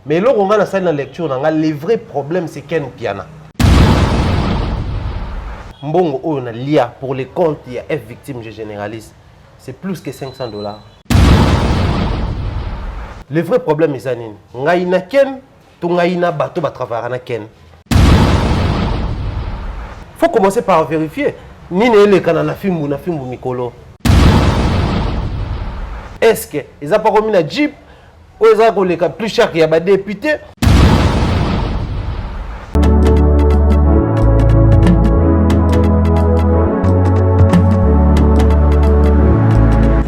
Mais là, on a la lecture, le vrai problème, c'est Ken Piana. Mbongo, on a l'IA pour les comptes, il y a F victime, je généralise. C'est plus que $500. Le vrai problème, c'est que ngaïna Ken, tu ngaïna bateau va travailler na Ken. Faut commencer par vérifier. Ni ne le kana na film Mikolo. Est-ce que ils ont pas remis la Jeep ou ils ont le plus cher qu'il y a des députés?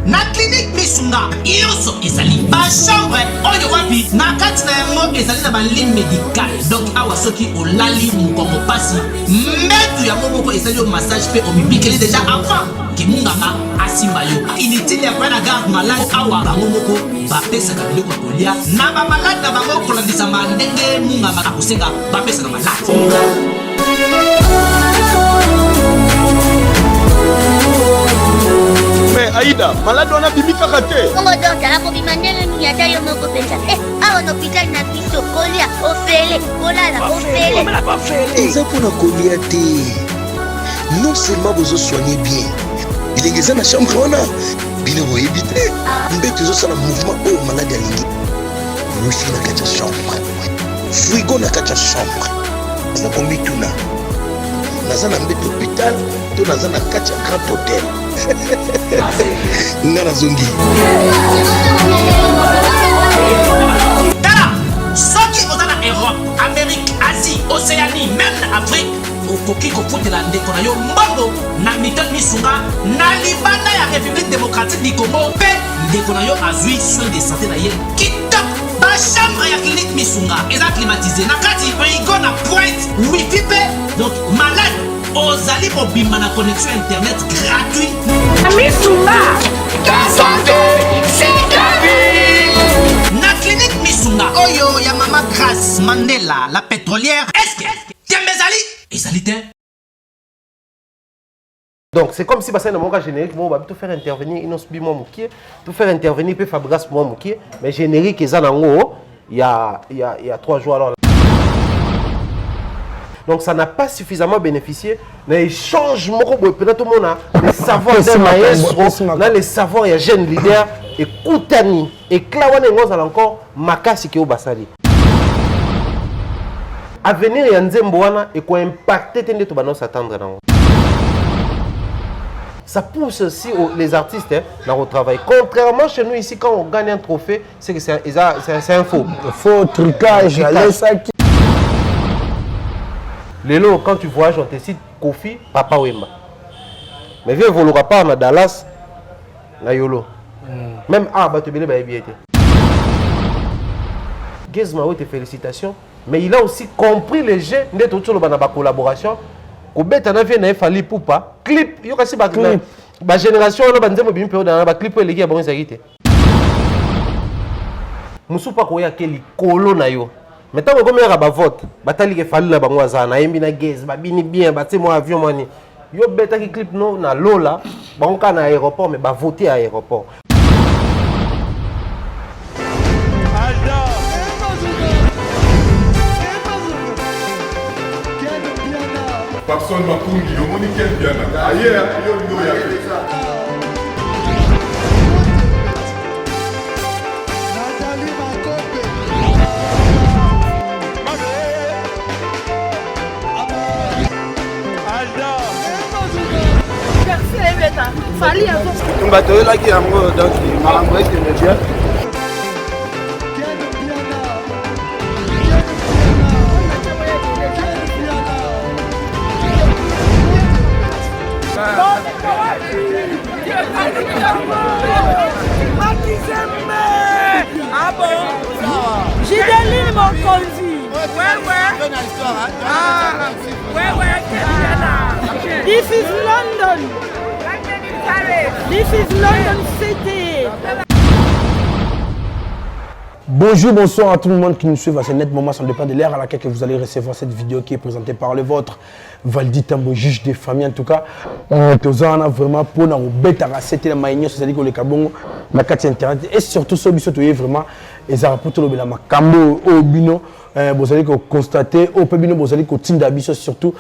Na clinique Misunga, yoso ezali ba chambre oyo wapi na kati na yango ezali na ba ligne médicale. Donc awa soki olali mukongo pasi mbetu ya moko ezali yo massage pe omibikeli déjà avant kimunganga asimba yo. Inutile ya kwa na garde malade awa bango moko ba pesa ka biloko kolia na ba malade na bango kolandisa mandenge munganga akusenga ba pesa na malade. Mais Aïda, malade on a bimi kakaté. Comment donc la ko bimandele ni yata yo moko pensa. Awa no hôpital na biso kolia ofele, kolala ofele. Eza pour na kolia te. Non seulement vous soignez bien. Il est dans la chambre on a bino éviter. Mbeto zo sala mouvement au malade alingi. Wifi na kacha chambre. Frigo na kacha chambre. Na kombi tuna. Nazana mbeto hôpital, to nazana kacha grand hôtel. Ngana zongi. Tala, soki ozana Europe, Amérique, Asie, Océanie, même Afrique, okoki kofutela ndeko na yo mbongo na Milton Misunga na libanda ya République démocratique du Congo pe ndeko na yo azui soin de santé na ye kitoko. Ba chambre ya clinique Misunga eza climatisé na kati frigo na pointe wifi pe donc malade ozali mobimba na connexion internet gratuit. Misunga, ta santé, c'est ta vie. Na clinique Misunga oyo ya Mama Grace Mandela la pétrolière. Est-ce que Tiembezali ezali te? Donc c'est comme si bassin de mon cas générique, moi on va tout faire intervenir Inos Bimo Moukié, tout faire intervenir puis Fabrice Moukié, mais générique ils en haut il y a 3 jours alors. Donc ça n'a pas suffisamment bénéficié. Mais échange, peut-être tout le monde a les savoirs d'un maestro, les savoirs, il y a jeune leader, et Koutani, et Klawane Ngoz encore, Makasi Keo Basali. À venir, il y a Nzemboana, et quoi impacter Tende Tobano s'attendre. Ça pousse aussi les artistes dans le travail. Contrairement chez nous ici, quand on gagne un trophée, c'est que c'est un faux. Faux trucage, Lélo, quand tu voyages, on te cite Kofi, Papa Wemba. Mais viens, vous l'aurez pas à Dallas, na Yolo. Même Arba te bélé, bah, bien été. Gizmaou, tes félicitations. Mais il a aussi compris les jeux d'être autour de la collaboration. Au bête, on a vu un fali poupa. Clip, il y a aussi ma génération, on a bandé mon bimpe dans la clip, les gars, bon, ils arrivent. Moussou pas quoi, quel colo na yo. Maintenant, on va faire un vote. Batali ke fali la bango azana, yembi na gaz, babini bien, baté moi avion mani. Yo beta ki clip no na lola, bango ka na aéroport mais ba voter à aéroport. Papson Makungi, yo moni ken biana. Aye, yo ya. Fali avant. On va te la qui a moi donc malambo est bien. Ah bon? J'ai des lignes mon conduit. Ouais. Ah, ouais. This is London. This is London City. Bonjour, bonsoir à tout le monde qui nous suit à ce net moment, ça ne dépend de l'ère à laquelle vous allez recevoir cette vidéo qui est présentée par le vôtre, Valdi Tambo, juge des familles. En tout cas, on a vraiment pour nous bête à c'était la maïnio, c'est-à-dire que le cabon, la carte internet et surtout ce biso tu es vraiment et ça rapporte le la macambo au bino. Vous allez constater au pebino, vous allez continuer d'abisso surtout,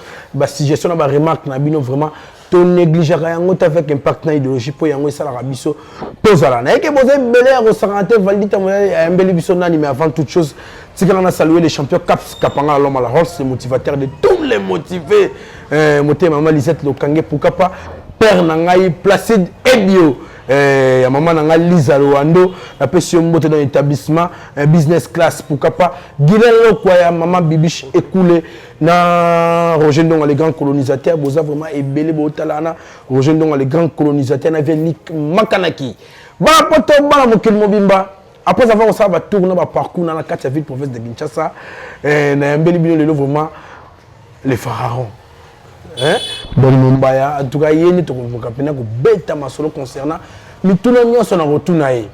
si gestion la remarque na bino vraiment. Ton négligence avec impact na idéologie pour yango ça la rabiso tozala na que vous avez belé au santé Valdi Tambo un bel biso nani mais avant toute chose c'est qu'on a salué les champions Caps Kapanga l'homme à la roche c'est motivateur de tous les motivés moté maman Lisette Lokangé pourquoi pas père nangai Placide Ebio ya maman nanga Lisa Loando la pression moto dans l'établissement business class pourquoi pas Guilherme quoi ya maman Bibiche écoulé na Roger Ndonga les grands colonisateurs boza vraiment ebelé botalana Roger Ndonga les grands colonisateurs na Nick Makanaki ba poto ba mokil mobimba après avoir on ça va tourner ba parcours dans la carte ville province de Kinshasa na mbeli bino lelo vraiment les pharaons bon Mumbaya en tout cas yeni to ko pena ko beta masolo concernant mituna nyonso na rotuna ye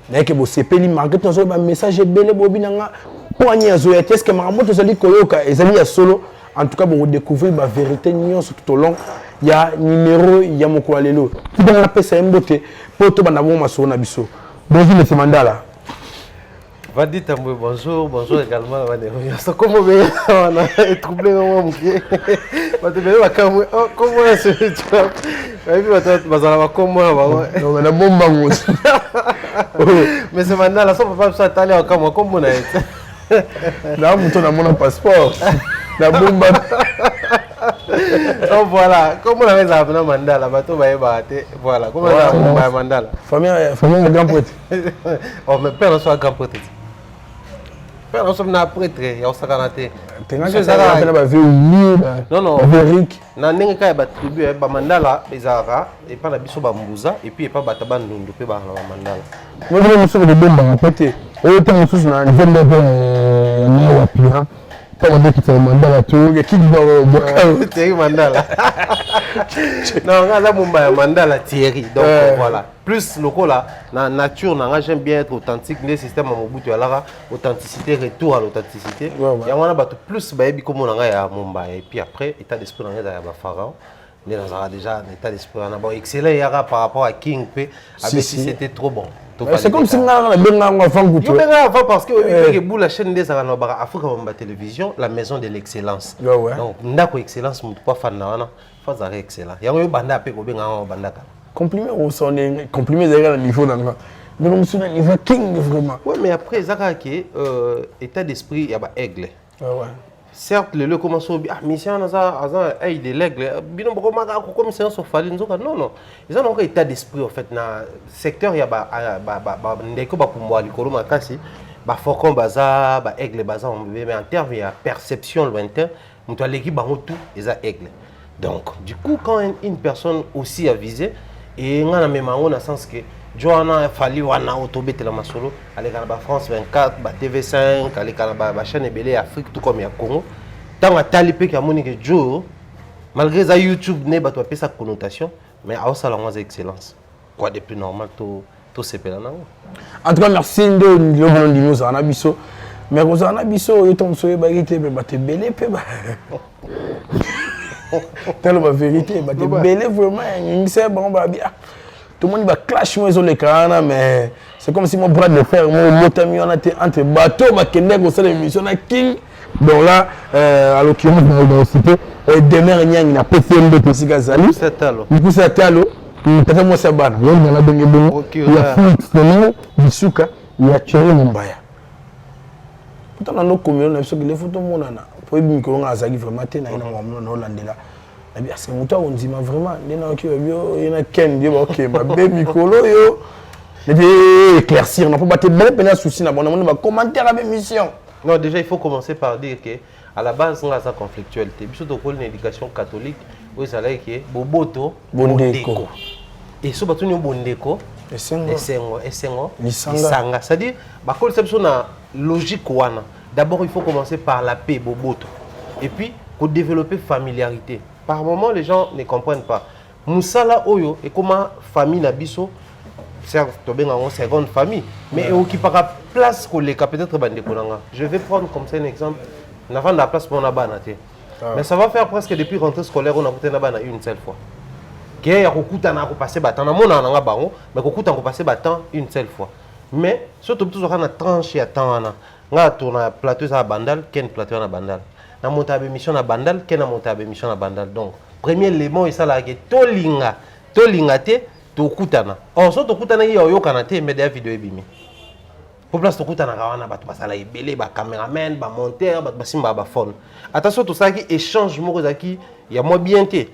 na ke bo sepeli market no so ba message ebele bo binanga poigné azo est-ce que maramoto zali koyoka ezali ya solo en tout cas bon découvrir ba vérité nyonso tout au long ya numéro ya moko lelo tu ba pesa mbote poto bana bo masolo na biso bonjour monsieur Mandala. Valdi Tambo, bonjour, bonjour également. C'est comme on est troublé dans mon pied. Comment est-ce que tu as comment la bombe mais c'est maintenant la somme pas ça t'aller encore comme on a là on a mon passeport la bombe donc voilà comment on a ça dans mandala bateau va battre voilà comment on a mandala famille grand poète oh mais père soit grand poète père on sommes prêtre ya osakanaté non non na ndenge ka ba tribu ba mandala ezara et pas la biso ba mbuza et puis pas bata bandundu pe ba mandala moi je me souviens de bomba côté autant on sous na niveau de na wapira pas on dit que c'est mandala tout qui doit Thierry Mandala non là bomba mandala Thierry donc voilà plus local là na nature na j'aime bien être authentique les systèmes à Mobutu alara authenticité retour à l'authenticité ya wana bato plus ba yebi comme on nga ya Mumbai et puis après état d'esprit na ya ba pharaon les dans déjà état d'esprit na bon excellent yara par rapport à King P si c'était trop bon. C'est comme si on a avant parce que la chaîne des Afrique la télévision la maison de l'excellence donc ndako excellence mutu pas fan na wana fa za excellent yango banda pe ko benga banda complimé au son complimé derrière le niveau d'anga mais on se niveau king vraiment ouais mais après zaka qui état d'esprit ya ba aigle certes le commence ah mission na ça ay de l'aigle bino boko maka ko commission so fali nzoka non ils ont un état d'esprit en fait na secteur ya ba ndeko ba kumwa likolo makasi ba faucon baza ba aigle baza mais en termes ya perception lointain mutu aleki bango tout eza aigle donc du coup quand une personne aussi a visé et on a même en sens que Joana fali wana autobete la masolo avec la France 24 ba TV5 avec la chaîne belé Afrique tout comme ya Congo tant à talipé qui a monique Joe malgré ça YouTube ne ba to appeler sa connotation mais à ça la moins excellence quoi de plus normal tout c'est pelana en tout cas merci ndo ndilo ndimo za na biso mais ko za na biso yo tom soye ba gite be ba te belé pe ba tellement la vérité ba te belé vraiment ni c'est bon ba bien tout le monde va clash moi les canards mais c'est comme si mon bras de fer mon motami on était entre bateau ma kende ko ça l'émission na king donc là à l'occurrence dans la cité demain nyang na PCMB aussi gazali c'est talo du coup c'est talo peut-être moi c'est bana yo na bengi bon il y a Félix Nemo Bisuka il y a Thierry Mumbaya pourtant dans nos communes na so que les photos monana pour bi miko nga azaki vraiment te na ina ngomno na Holandela parce que muta on dit vraiment ndena ok yo ina ken dit ok ma be mikolo yo de éclaircir on peut pas te belle peine souci na bon on va commenter la émission non déjà il faut commencer par dire que à la base on a sa conflictualité biso to ko l'éducation catholique où ça là qui boboto bondeko et so batuni bondeko esengo lisanga c'est-à-dire ba ko biso na logique wana d'abord il faut commencer par la paix boboto et puis pour développer familiarité. Par moment, les gens ne comprennent pas. Moussala Oyo et comment famille Nabiso certes tobenga en seconde famille mais occupera place koleka peut-être bandeko nanga. Je vais prendre comme ça un exemple. N'avant la place pour na bana té. Mais ça va faire presque depuis rentrée scolaire on a coûté na bana une seule fois. Que ya kokuta na ko passer battant na mona nanga bango mais kokuta ko passer battant une seule fois. Mais surtout toujours na tranche ya temps na nga tourna plateau ça bandal ken plateau na bandal. Na monta émission na bandal ken na monta émission na bandal. Donc premier élément et ça là que tolinga té tokutana. Or so tokutana yo yokana té mais des vidéos ebimi. Pour place tokutana kawana bato basala ebele ba cameraman ba monteur bato basimba ba phone. Attention tout ça qui échange moko zaki ya moi bien té.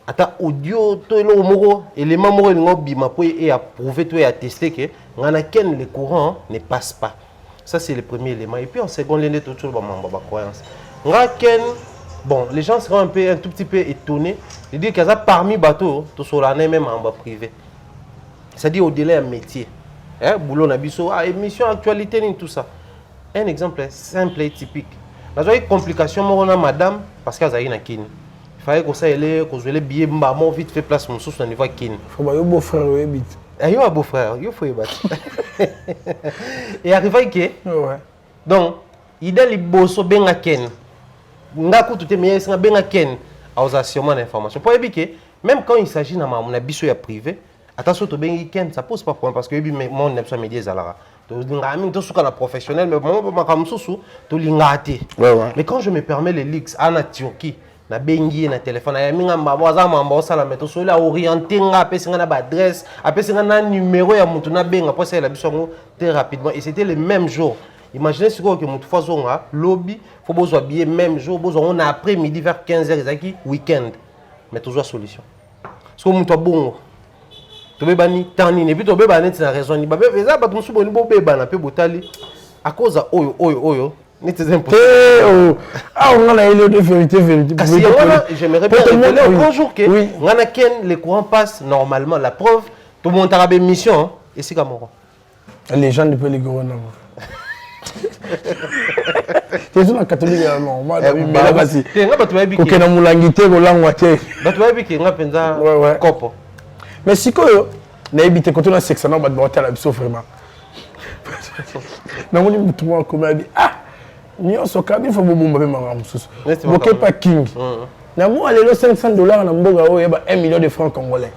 Ata audio to elo moko élément moko ngo bima po et approuver to et attester que ngana ken le courant ne passe pas. Ça c'est le premier élément et puis en second lieu tout ba mamba ba croyance. Nga ken bon, les gens seront un tout petit peu étonnés de dire qu'il y a parmi bateaux, tout sur l'année même en bas privé. C'est-à-dire au-delà d'un métier. Boulot nabiso, émission, actualité, tout ça. Un exemple simple et typique. Dans une complication, on a madame, parce qu'elle a une kin. Il fallait que ça aille, que je les billets, maman, vite fait place mon sous au niveau kin. Il faut que beau-frère, oui, vite. Il y a un beau-frère, il faut y battre. Et arrivé que, donc, il y a les bosso ben à ken. Ngaku tout est meilleur, c'est bien ken aux assurances d'information. Pour éviter que même quand il s'agit de mon abisso privé, attention to ben ken ça pose pas problème parce que mon nepsa média zalara. To ngami to suka na professionnel mais moi ma kam susu to lingati. Mais quand je me permets les leaks en Turquie, na bengi na téléphone ya minga mbaboza mamba osala meto so la orienter nga pesi nga na ba adresse, apesi nga na numéro ya mutu na benga pour ça la biso très rapidement et c'était le même jour. Imaginez ce que mutu fazonga lobby faut besoin billet même jour besoin on a après-midi vers 15h ezaki week-end mais toujours solution. Parce que mutu bongo to bebani tani ne puis to bebani tina raison ni ba beza ba tumusu boni bo bebana pe botali à cause oyo n'était impossible. On a eu de vérité. J'aimerais bien révéler au bonjour que ngana ken les courants passent normalement la preuve tout le monde a la mission et c'est comme les gens de Péligorona. C'est une catholique normal mais là basi OK na mulangité kolangwa te bato babiki nga penza kopo mais sikoyo na ebité ko tona sexe na bato batala biso vraiment na moni mutu mo ko mabi nyonso kabi fo bobumba pe manga mususu boke pa king na mo alelo $500 na mboga oyo ba 1 million de francs congolais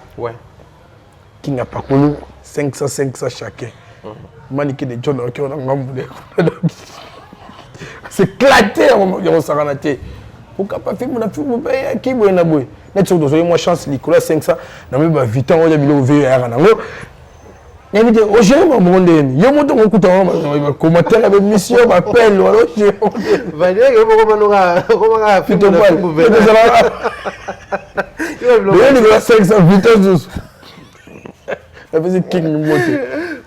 king a pas kolu 500 chacun manique de John OK on a ngambule c'est éclaté on s'arrête pourquoi pas faire mon film qui boy na boy net sur dozo moi chance Nicolas 500 na me ba vite on ya bilo VR na ngo n'invité au gérer mon monde yo moto ngokuta on commentaire avec mission m'appelle alors je va dire que comment on film yo Nicolas 500 vitesse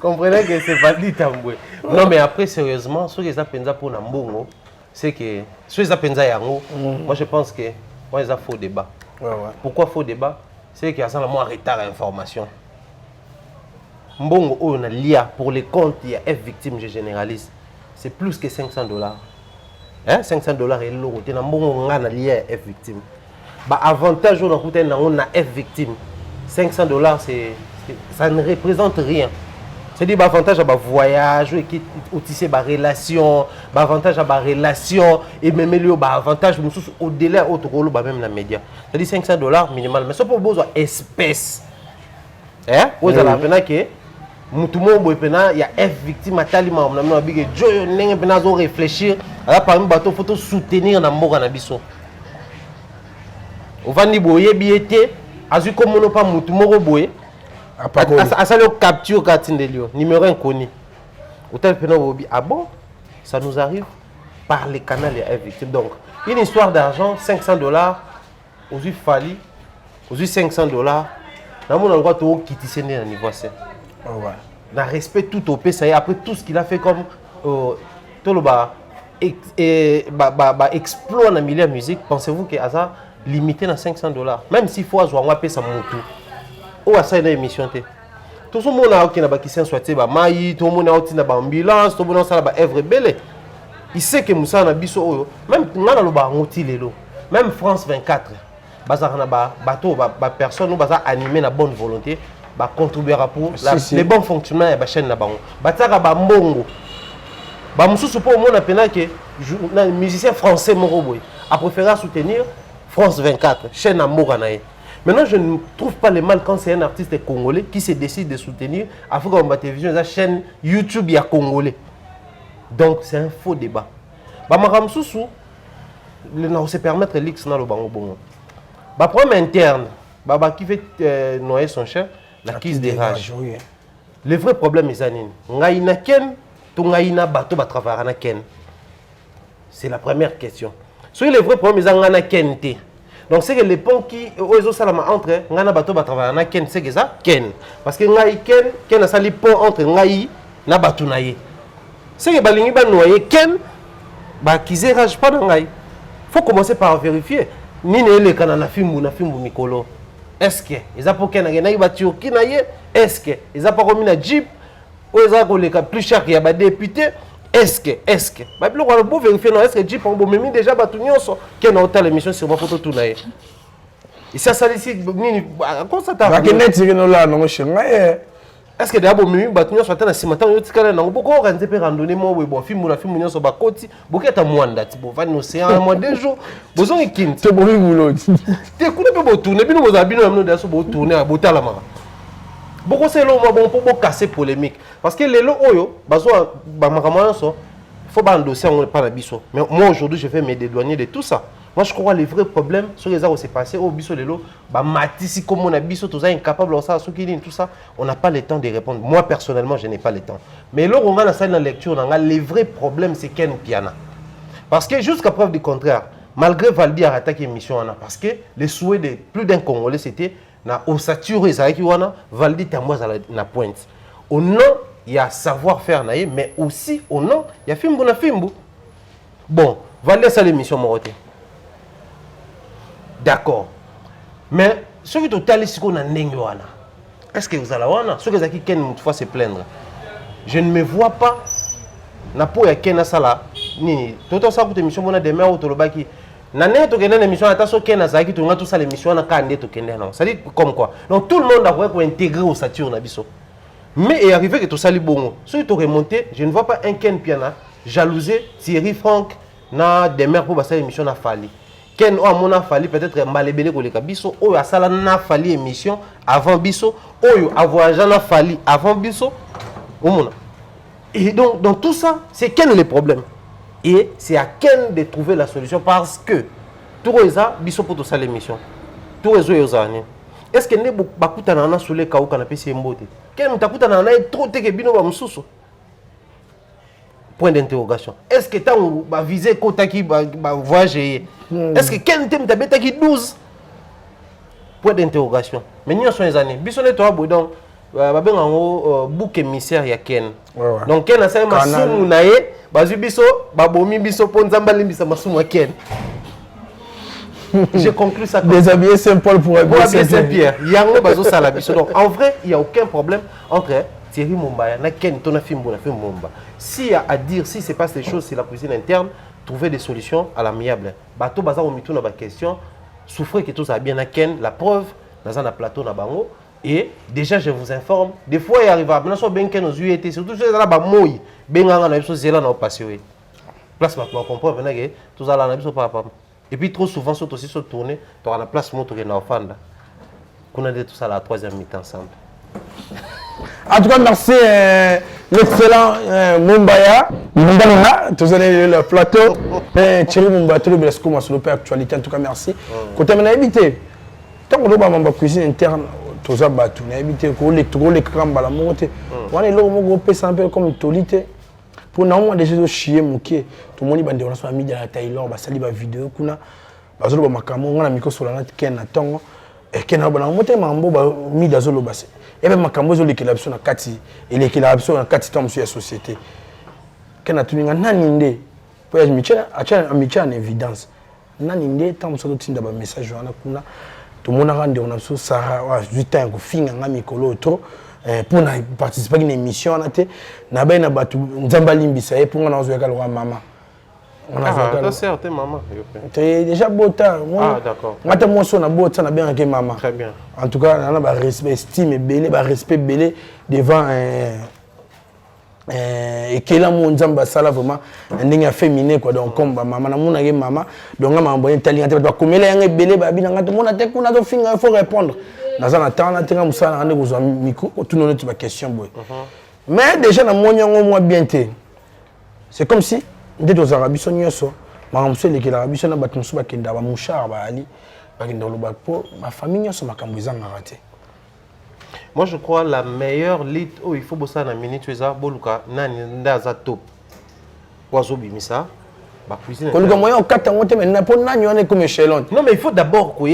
comprenez que c'est pas dit tamboué. Non mais après sérieusement, ce que ça pensa pour Nambongo, c'est que ce que ça pensa yango, moi je pense que moi ça faux débat. Pourquoi faux débat? C'est qu'il y a ça moins retard à information. Mbongo on a l'IA pour les comptes il y a F victime je généralise. C'est plus que $500. Hein $500 et l'euro. Tu na mbongo on a l'IA F victime. Bah avantage on a coûté on a F victime. $500 c'est ça ne représente rien. C'est-à-dire l'avantage à ma voyage, au tisser ma relation, l'avantage à ma relation, et même l'avantage au-delà autre rôle même dans les médias. C'est-à-dire $500 minimal, mais ça pour besoin espèce. Hein? Vous allez apprendre que tout le monde il y a F victime à talima, on a mis un big joy, on a réfléchir. Alors par exemple, il faut soutenir dans le nabiso. On va dire boyer billet, azu comme on n'a pas tout le monde à ça le capture numéro inconnu. Hôtel Penobobi. Ah bon? Ça nous arrive par les canaux et victimes. Donc, une histoire d'argent, $500, aujourd'hui Fali, aujourd'hui $500. Dans mon endroit, tout quitter ce niveau. Dans respect tout au pays, ça y est, après tout ce qu'il a fait comme tout le exploit dans le milieu de la musique, pensez-vous que ça limité à $500? Même s'il faut jouer un peu ça moto. Ou à ça une émission tout le monde a qui n'a pas qui s'en soit ba maï tout le monde a qui n'a pas ambulance tout le monde a ba œuvre belle il sait que Moussa na biso même ngana lo ba ngoti lelo même France 24 bazar na ba bateau ba personne ou bazar animé na bonne volonté bah contribuera pour les bons fonctionnements de la chaîne na bango bataka ba mbongo ba mususu po mona pena que musicien français moroboy a préféré soutenir France 24 chaîne amour nae. Maintenant je ne trouve pas le mal quand c'est un artiste congolais qui se décide de soutenir Africa Bomba Télévision la chaîne YouTube ya congolais. Donc c'est un faux débat. Ba makamsusu on se permettre l'X dans le bango bongo. Bah problème interne, bah qui fait noyer son chien, la crise des rages. Oui. Le vrai problème est anine. Ngaïna ken, to ngaïna bateau ba travailler na ken. C'est la première question. Sur le vrai problème est ngana ken té. Donc c'est que les ponts qui oiseau salama entre ngana bateau ba travailler na ken, c'est que ça ken. Parce que ngaï ken a sali pont entre ngaï na bateau naïe. C'est que balingi ba noyer ken, bah qui rage pas dans ngaï. Faut commencer par vérifier. Ni ne le kana na fimbu mikolo. Est-ce que ils a pour kena na batio ki na ye? Est-ce que ils a pas remis na jeep ou ils a le plus cher qu'il y a ba député? Est-ce que ba plus on va vérifier non est-ce que jeep on bo memi déjà batu nyonso kena hôtel émission sur ma photo tout na ye. Et ça ici ni comment ça t'a ba ke net que no la no chenga est-ce que d'abord mimi batu nyonso atana simata yo tikala na boko organiser pe randonnée mo we bon film nyonso ba koti boketa mwanda ti bo va no océan moi 2 jours bozo nkin te bo mulo te kuna pe bo tourner bino boza bino amno daso bo tourner a botala maka boko c'est lo mo bon pour casser polémique parce que les lo oyo bazo ba makamana so faut ba endosser on pas na biso mais moi aujourd'hui je vais me dédouaner de tout ça. Moi je crois les vrais problèmes sur les arts où c'est passé au biso lelo ba matisi comme on a biso tous incapable de ça tout ça on n'a pas le temps de répondre. Moi personnellement je n'ai pas le temps mais là on va la salle de lecture on a les vrais problèmes c'est Ken Piana parce que jusqu'à preuve du contraire malgré Valdi a attaqué émission parce que les souhaits de plus d'un Congolais c'était na osature ezaki wana Valdi tamoza na pointe au nom il y a savoir faire naïe mais aussi au nom il y a fimbu na fimbu bon Valdi ça l'émission moroté. D'accord. Mais ceux qui ont tali siko na ndenge wana. Est-ce que vous allez wana? Ceux qui ont ken mutfa se plaindre. Je ne me vois pas na po ya ken sala ni toto sa ko émission bona demain auto lobaki. Na ne to kena émission ata so ken azaki to ngatu sa l'émission na kande to kende non. Ça dit comme quoi. Donc tout le monde a pour intégrer au Saturne na biso. Mais est arrivé que tout ça li bongo. Ceux qui ont remonté, je ne vois pas un Ken Piana jalouser Thierry Franck na demain pour passer l'émission na Fali. Ken o amona Fali peut-être malebele ko leka biso o ya sala na Fali émission avant biso oyo a voyagé na Fali avant biso omona. Et donc dans tout ça c'est Ken le problème et c'est à Ken de trouver la solution parce que tout ça biso pour tout ça l'émission tout réseau yozani est-ce que ne bakuta na sule ka ukana pesi mbote Ken mtakuta na trop te ke bino ba mususu. Point d'interrogation. Est-ce que tu as visé Kotaki voyager? Est-ce que Ken Tem t'a bêté 12? Point d'interrogation. Mais nous sommes les années. Bisonne toi bodon ba en bouc émissaire ya Ken. Donc Ken a ça masumu nae bazu biso babomi biso po nzamba limbisa masumu Ken. J'ai conclu ça comme déshabiller Saint-Paul pour habiller Saint-Pierre. Yango bazo sala biso. Donc en vrai, il y a aucun problème entre Thierry Mumbaya, na Ken Tona Fimbo, na Fimbo. S'il y a à dire, si se passe des choses, c'est la cuisine interne, trouver des solutions à l'amiable. Bateau Bazar au mitou na ba question, souffrez que tout ça bien na Ken, la preuve, dans un plateau na bango. Et déjà, je vous informe, des fois il arrive à maintenant ben Ken aux UET, surtout ceux là ba moi, ben nga na biso zela na passé. Place maintenant comprendre maintenant que tout ça là na biso papa. Et puis trop souvent surtout aussi sur tourner, tu as la place moto que na offanda. Qu'on a dit tout ça la troisième mi-temps ensemble. En tout cas, merci l'excellent Mumbaya. Vous allez le plateau. Thierry Mumbaya, tout le monde est sur le actualité. En tout cas, merci. Côté on a évité. Tant qu'on a ma cuisine interne, tout ça, on a évité. On a les crambes à la montée. On a les un peu comme tolité. Pour nous, déjà chier mouké. Tout le monde est dans la midi à la Thaïlande, on a sali ma vidéo. On a makamo, on a micro sur la note Ken attend. Et Ken a monté mambo mis dans le bassin. Et même makambo zo l'équilibre na kati et l'équilibre na kati tom sur la société. Ken a tuni ngana ninde. Pour je micha en évidence. Naninde tam so tinda ba message wana kuna. Tout le monde a rendu on a so ça du temps ko finga ngami kolo trop pour participer à une émission na te na ba na batu nzamba limbisa et pour na zo yakala wa mama. On a fait ça sert, t'es maman. T'es déjà beau temps. Ah, d'accord. Moi, t'es mon son, beau temps, bien avec maman. Très bien. En tout cas, on a respect, estime, belé, respect, belé devant et qui est là, mon Zamba, ça là vraiment, un dingue féminin, quoi. Donc, comme maman, on a maman, donc on m'a envoyé un talent, comme il est belé, babi, on a tout le finger, il faut répondre. Dans un temps, on a tiré ça, on a besoin de micro, tout le monde a une question, boy. Mais déjà, dans mon yon, moi, bien té. C'est comme si, dès aux Arabes, ils sont nyonso. Ma femme, c'est que l'Arabie, on a battu sur qui ndaba mouchard, ba ali, ba qui ndolo ba po, ma famille nyonso makambuza ngaraté. Moi, je crois la meilleure lead, oh, il faut bosser dans minute, tu sais, boluka, nani ndaza top. Oiseau bimisa, ba cuisine. Quand nous moyen 4 ans, mais n'a pas nani on est comme échelon. Non, mais il faut d'abord que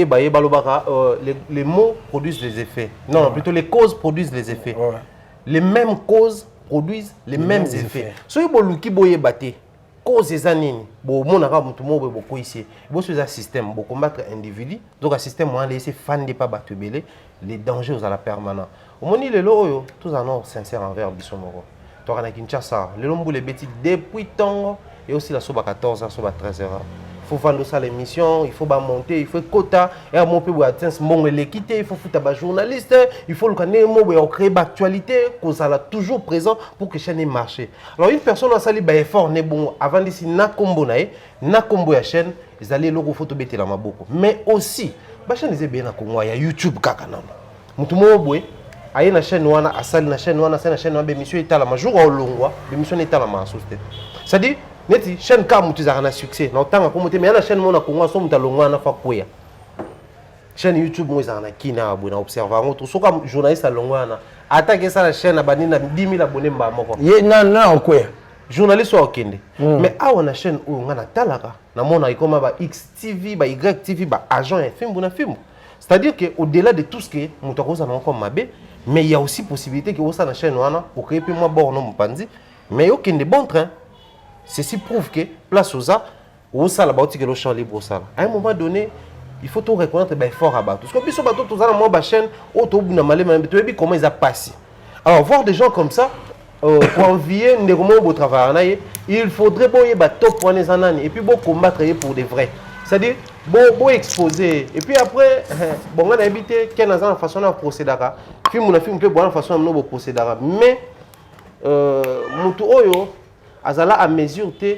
les mots produisent des effets. Non, ouais. Plutôt les causes produisent les effets. Ouais. Les mêmes causes produisent les mêmes effets. Si vous avez boye baté, cause des années, bon, mon arabe, tout le monde beaucoup ici. Bon, c'est un système, pour combattre individu. Donc, un système où on laisse fan de pas battre belé, les dangers aux la permanent. Au moment où les loyaux, tous en ont sincère envers Bissomoro. Tu as Kinshasa, les lombou les bêtises depuis temps et aussi la soba 14h, soba 13h. Il faut vendre ça l'émission, il faut monter, il faut quota, et à mon pays, il faut foutre un journaliste, il faut créer l'actualité, qu'on soit toujours présent pour que la chaîne marche. Alors une personne a sali effort, bon, avant d'ici, na combo la chaîne, ils allaient le photo bêter la maboko. Mais aussi, la chaîne est bien à YouTube, kakana. Moutumo boy, aïe la chaîne wana, asali la chaîne wana, c'est la chaîne wana, l'émission est à la majour au longwa, l'émission est à la masse. C'est-à-dire, neti chaîne comme tu as un succès na tanga comme tu mais la chaîne mona konga so mutalongwa na fa koya chaîne YouTube moi za na kina abona observer ngoto so comme journaliste alongwa na attaquer ça la chaîne abani na 10 000 abonnés mba moko ye na koya journaliste wa okende mais awa na chaîne o ngana talaka na mona ikoma ba XTV ba YTV ba agent et film bona film c'est-à-dire que au-delà de tout ce que mutakoza na comme mabe mais il y a aussi possibilité que ça na chaîne wana pour créer puis moi bon no mpanzi mais okende bon train. Ceci prouve que place aux arts, au sala bauti que le champ libre au sala. À un moment donné, il faut tout reconnaître ben fort à battre. Parce que puis bateau tous dans moi chaîne, auto na malé mais tu vois comment ils a passé. Alors voir des gens comme ça pour envier ne comment au travail, il faudrait boyer bateau pour les anani et puis beau combattre pour des vrais. C'est-à-dire beau exposer et puis après bon on a habité quelle façon de procéder là. Film on a film que bonne façon de procéder là. Mais mutu oyo azala à mesure te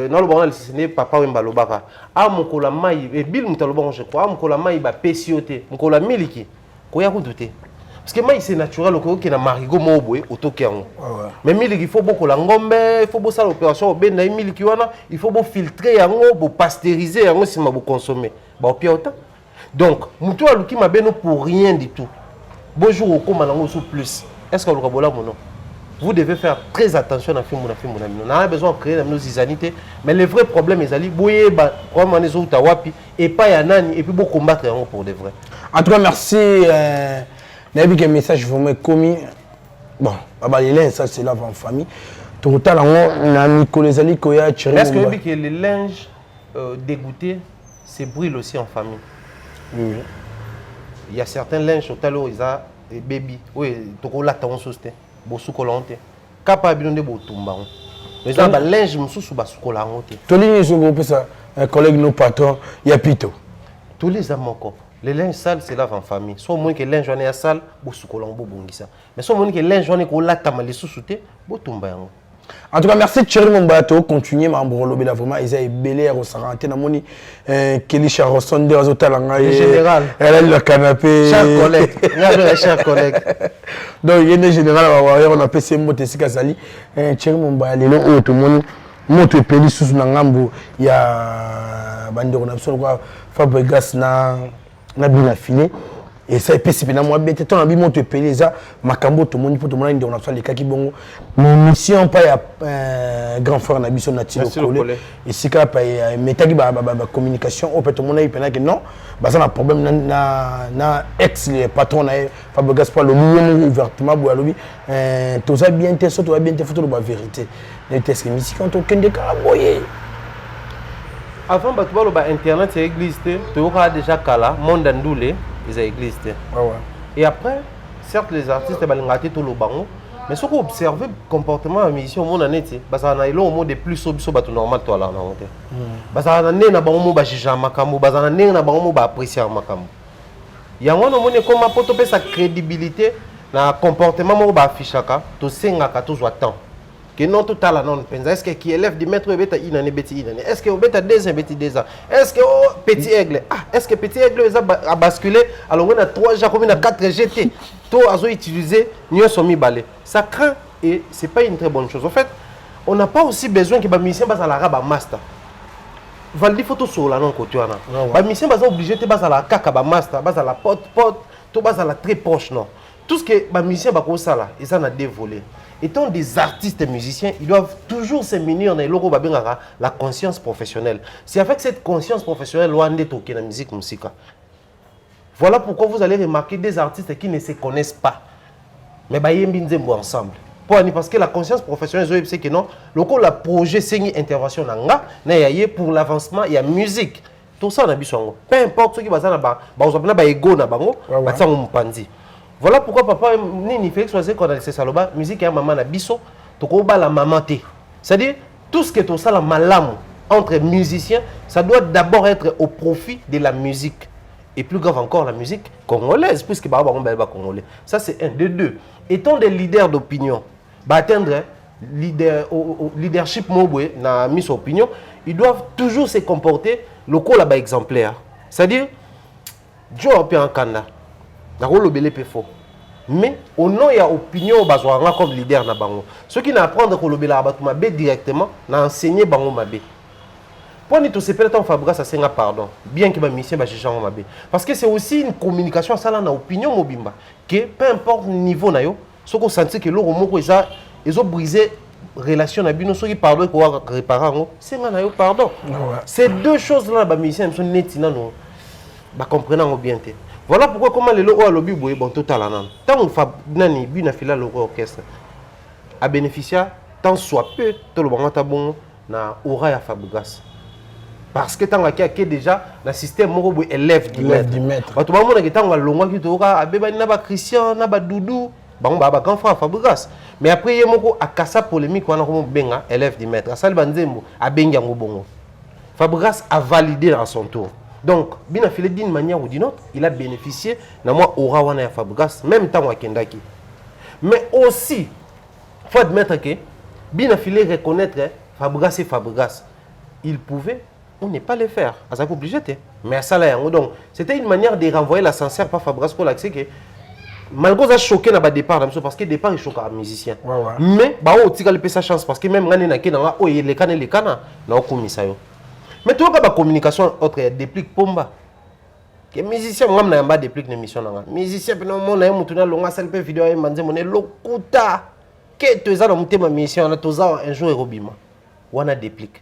dans le bon c'est papa ou mbalobaka a mokola mai et bil mutalobon je crois mokola mai ba pesiote mokola miliki ko ya douter parce que mai c'est naturel ko ke na marigo mobwe otokengo mais miliki il faut beaucoup la ngombe il faut beaucoup ça l'opération ben na miliki wana il faut beaucoup filtrer yango bo pasteuriser yango si ma bo consommer ba opia autant donc mutu aluki mabeno pour rien du tout bonjour au koma nango sous plus est-ce que le kabola mono. Vous devez faire très attention à film. On a besoin de créer nos isanités, mais le vrai problème est d'aller bouiller, comment les autres wapi et pas yanani et puis beaucoup combattre pour de vrai. En tout cas, merci. N'avez qu'un message vraiment commis. Bon, ça c'est là en famille. Tout à l'heure, on a Nicolas Ali Koya tiré. Est-ce que les linges dégoûtés se brûlent aussi en famille? Oui. Il y a certains linges au talon, ils ont des bébés. Oui, tu as la sauté. Bosu kolante capable de botumba mais ça ba linge mususu basu kolante to ligne sur groupe ça un collègue nos patrons il y a pito tous les amoko les linges sales c'est là en famille soit moins que linge on est sale bosu kolombo bongisa mais soit moins que linge on est ko lata ma les sous-souté botumba yango. En tout cas, merci Thierry Mombato. Continuez à m'embrouiller vraiment. Ils ont belé à Rosaranté. Namoni Kelly Charosonde aux hôtels. Le général. Elle a le canapé. Chers collègues. Chers collègues. Donc, il y a des généraux. On a PC Motesi Kazali. Thierry Mombato. Les gens tout le monde. Moto Peli sous Nangambo. Il y a Bandero Napson. Fabregas na bien affilé. Et ça est possible. Moi, bien temps, on a monté Peli ça. Makambo tout le monde pour tout le monde. On a fait les kaki bongo. Mon mission pas ya grand frère na biso na tilo collé. Et si ka pa metaki ba communication au tout le monde il pense que non. Bah ça na problème na ex les patrons na Fabregas pas le mieux ouvertement bo alobi. Tout ça bien te surtout bien te photo de la vérité. Les tests musique quand on kende ka boyer. Avant bah tu vois le internet c'est église tu auras déjà kala monde ndoulé ils ont église. Ouais. Et après certes les artistes balingati tout le bango Mais ce qu'on observe le comportement de la musicien au monde en été, parce qu'on a un mot de plus normal toi là on a parce qu'on a un mot de juger makambo, parce qu'on a un mot d'apprécier makambo. Il y a un mot de comment pour sa crédibilité dans le comportement mo afficher ka to sengaka to zo temps. Que non tout à la non pensa est-ce que qui élève du maître beta inane beti inane est-ce que beta 2 ans beti 2 ans est-ce que petit aigle est-ce que petit aigle a basculé alors on a 3 jours comme on a 4 GT to azo utiliser nyo somi balé ça craint et c'est pas une très bonne chose en fait on n'a pas aussi besoin que ba musicien basa la ba master valdi photo sur la non côté wana ba musicien basa obligé te basa la kaka ba master basa la pote to basa la très proche non tout ce que ba musicien ba ko sala et ça n'a dévolé. Étant des artistes et musiciens, ils doivent toujours se munir dans la conscience professionnelle. C'est avec cette conscience professionnelle que la musique musica. Voilà pourquoi vous allez remarquer des artistes qui ne se connaissent pas. Mais ils sont ensemble. Parce que la conscience professionnelle, c'est que non, le projet c'est une intervention pour l'avancement et la musique. Tout ça, peu importe ce qui va se passer, voilà pourquoi papa ni Félix choisir qu'on a laissé Saloba musique et maman na biso to ko ba la maman té. C'est-à-dire tout ce qui est tout ça la malamu entre musiciens, ça doit d'abord être au profit de la musique et plus grave encore la musique congolaise puisque ba ba congolais. Ça c'est un de deux. Étant des leaders d'opinion, ba atteindre leadership mobwe na mise opinion, ils doivent toujours se comporter local là exemplaire. C'est-à-dire Joe pe en Kanda. Mais au nom il y a opinion comme leader na bango. Ceux qui n'apprennent que le batuma B directement n'a enseigné bango mabe. Pour nous tous ces peut-être Fabregas ça c'est un pardon. Bien que ma mission ba chicha mabe. Parce que c'est aussi une communication ça là na opinion mobimba. Que peu importe le niveau na yo, ce qu'on sentit que l'eau moko ils ont brisé relation na bino ceux qui pardon pour réparer c'est na yo pardon. Ces deux choses là ba mission sont netina no. Ba comprenant bien té. Voilà pourquoi comment les lois lobby boy bon total anan. Tant on fa nani bina fila le orchestre a bénéficié tant soit peu tout le monde bon na aura ya Fabregas. Parce que tant que déjà le système moko élève du maître. Ba to ba mona que tant va longwa ki to ka abeba na ba Christian na ba Doudou bango ba grand frère Fabregas. Mais après ye moko akasa polémique wana ko benga élève du maître. Asali banzembo a benga ngo bongo. Fabregas a validé à son tour. Donc, bien affilé d'une manière ou d'une autre, il a bénéficié de moi aura wana ya Fabregas, même temps à Kendaki. Mais aussi, il faut admettre que bien affilé reconnaître Fabregas et Fabregas, il pouvait, on n'est pas les faire. À ça obligé, mais à ça là, donc c'était une manière de renvoyer la sincère par Fabregas pour l'accès que malgré ça choqué na ba départ parce que départ il choque un musicien. Mais bah on tire le sa chance parce que même ngani na kena oh les kana na okomisa yo. Mais tout la communication autre déplique pomba. Que musicien moi na yamba déplique l'émission na. Musicien pe no mona mutuna longa selpe vidéo e manze moné lokuta. Que tu za na mutema mission na toza un jour robima. Wana déplique.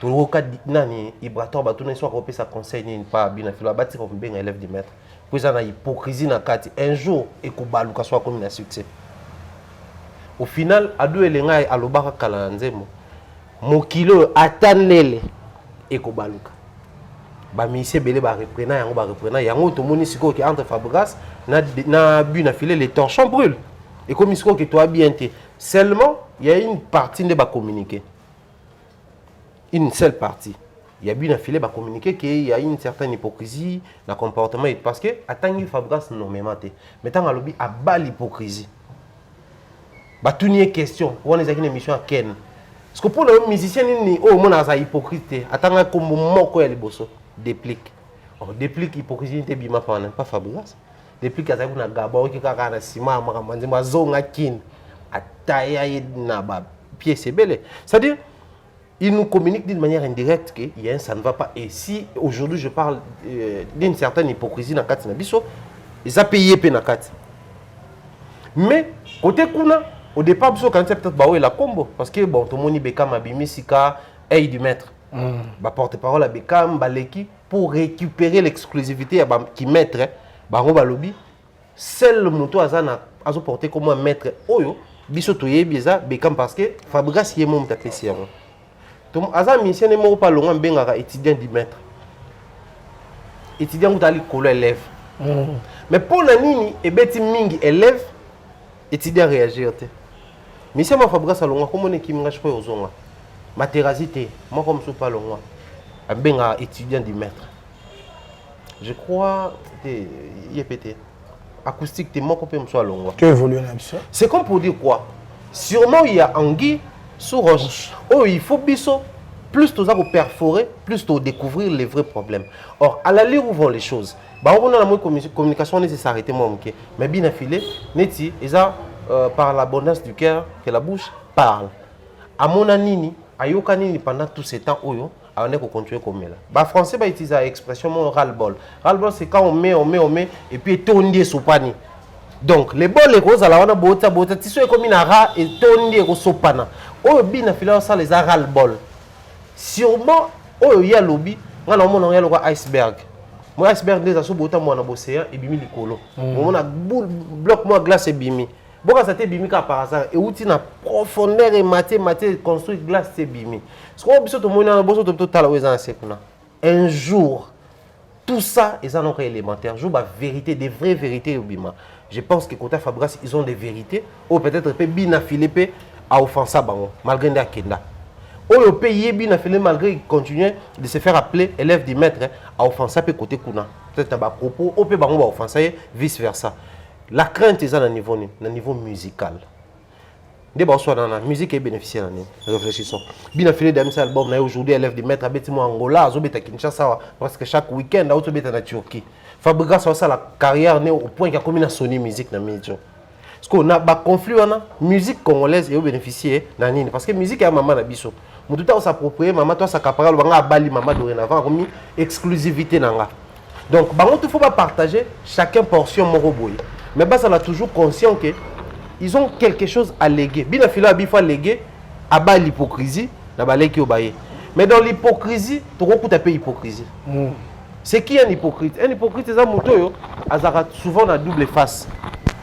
To roka nani Ibrator batuna soit repé sa conseil ni pas bina filo bati comme ben élève du maître. Puis ça na hypocrisie na kati un jour et ko baluka soit comme un succès. Au final adu elenga alobaka kala nzemo. Mokilo atanlele ekobaluka ba mise belé ba reprenant yango to moni siko ki entre Fabregas na bu na filer les torchons brûlent et comme siko que toi bien té seulement il y a une partie de ba communiquer une seule partie il y a bu na filer ba communiquer qu'il y a une certaine hypocrisie dans comportement parce que atangi Fabregas normalement té mais tant alobi a bas l'hypocrisie ba tunier question on les a une émission à Ken. Parce que pour les musiciens, on a une hypocrite. Attends, comme moko ya liboso déplique. Oh, déplique hypocrisie te bima pas Fabregas. Déplique aza kuna gaba oki kaka na sima makamanzi mazonga kin. Ataya na ba pied c'est belé. C'est-à-dire il nous communique d'une manière indirecte que y a un ça ne va pas et si aujourd'hui je parle d'une certaine hypocrisie na kati na biso, ils a payé pe na kati. Mais côté kuna au départ, quand peut-être bah la combo parce que bon tout le monde Bekam abimi sika aide du maître. Bah porte-parole à Bekam Baleki pour récupérer l'exclusivité qui maître bah on va lobby seul le moto azana azo porter comme un maître oyo biso toye biza Bekam parce que Fabregas yé mom tapesi yango. Donc azan mission ne mo pas longa bengaka étudiant du maître. Étudiant ou tali kolo élève. Mais pour la nini et beti mingi élève étudiant réagir te mais si moi Fabrice alonga comme on est qui m'engage pas aux onga matérasité moi comme sous pas longa benga étudiant du maître je crois il est pété acoustique t'es moi qu'on peut me soit longa tu évolues là-dessus c'est comme pour dire quoi sûrement il y a anguille sous roche oh il faut biso plus tu as perforer plus tu découvrir les vrais problèmes or à l'allure où vont les choses bah on a la communication nécessaire arrêter moi ok mais bien affilé neti et ça par l'abondance du cœur que la bouche parle à mon anini ayoka nini pendant tout ce temps oyo on est pour continuer comme là bah français bah utilise l'expression mon ras-le-bol c'est quand on met et puis tourner sopani donc les bols les roses à la on a bota tu sais comme une rat et tourner au sopana oyo bien affilé ça les ras-le-bol sûrement oyo ya lobby ngana mona ya lokwa iceberg moi iceberg des aso bota moi na océan et bimi likolo on a bloc moi glace et bimi boka ça te bimi ka par hasard et outi na profondeur et maté construire glace c'est bimi ce qu'on biso to mona na boso to total oza sekuna un jour tout ça est un encore élémentaire jour ba vérité des vraies vérités au bima je pense que Kota Fabregas ils ont des vérités ou peut-être pe bina Philippe a offensé bango malgré nda kenda au pays bien affilé malgré qu'il continue de se faire appeler élève du maître à offenser peu côté kuna peut-être à propos au peut ba offenser vice versa la crainte est à niveau musical des bon soit dans la musique est bénéficiaire réfléchissons bien affilé d'un album na aujourd'hui élève du maître abeti mo Angola azobeta Kinshasa parce que chaque week-end auto beta na Turquie Fabregas ça la carrière né au point qu'il a commis na Sony musique na média parce qu'on a ba conflit na musique congolaise et au bénéficier na nini parce que musique ya maman na biso mutu ta s'approprier maman toi s'accaparer banga bali maman dorénavant comme exclusivité nanga donc bango tout faut pas partager chacun portion moko boy mais bah ça l'a toujours conscient que ils ont quelque chose à léguer bien fila bi fois léguer à bas l'hypocrisie na baleki obaye mais dans l'hypocrisie tu recoutes un peu hypocrisie c'est qui un hypocrite c'est ça muto azara souvent na double face.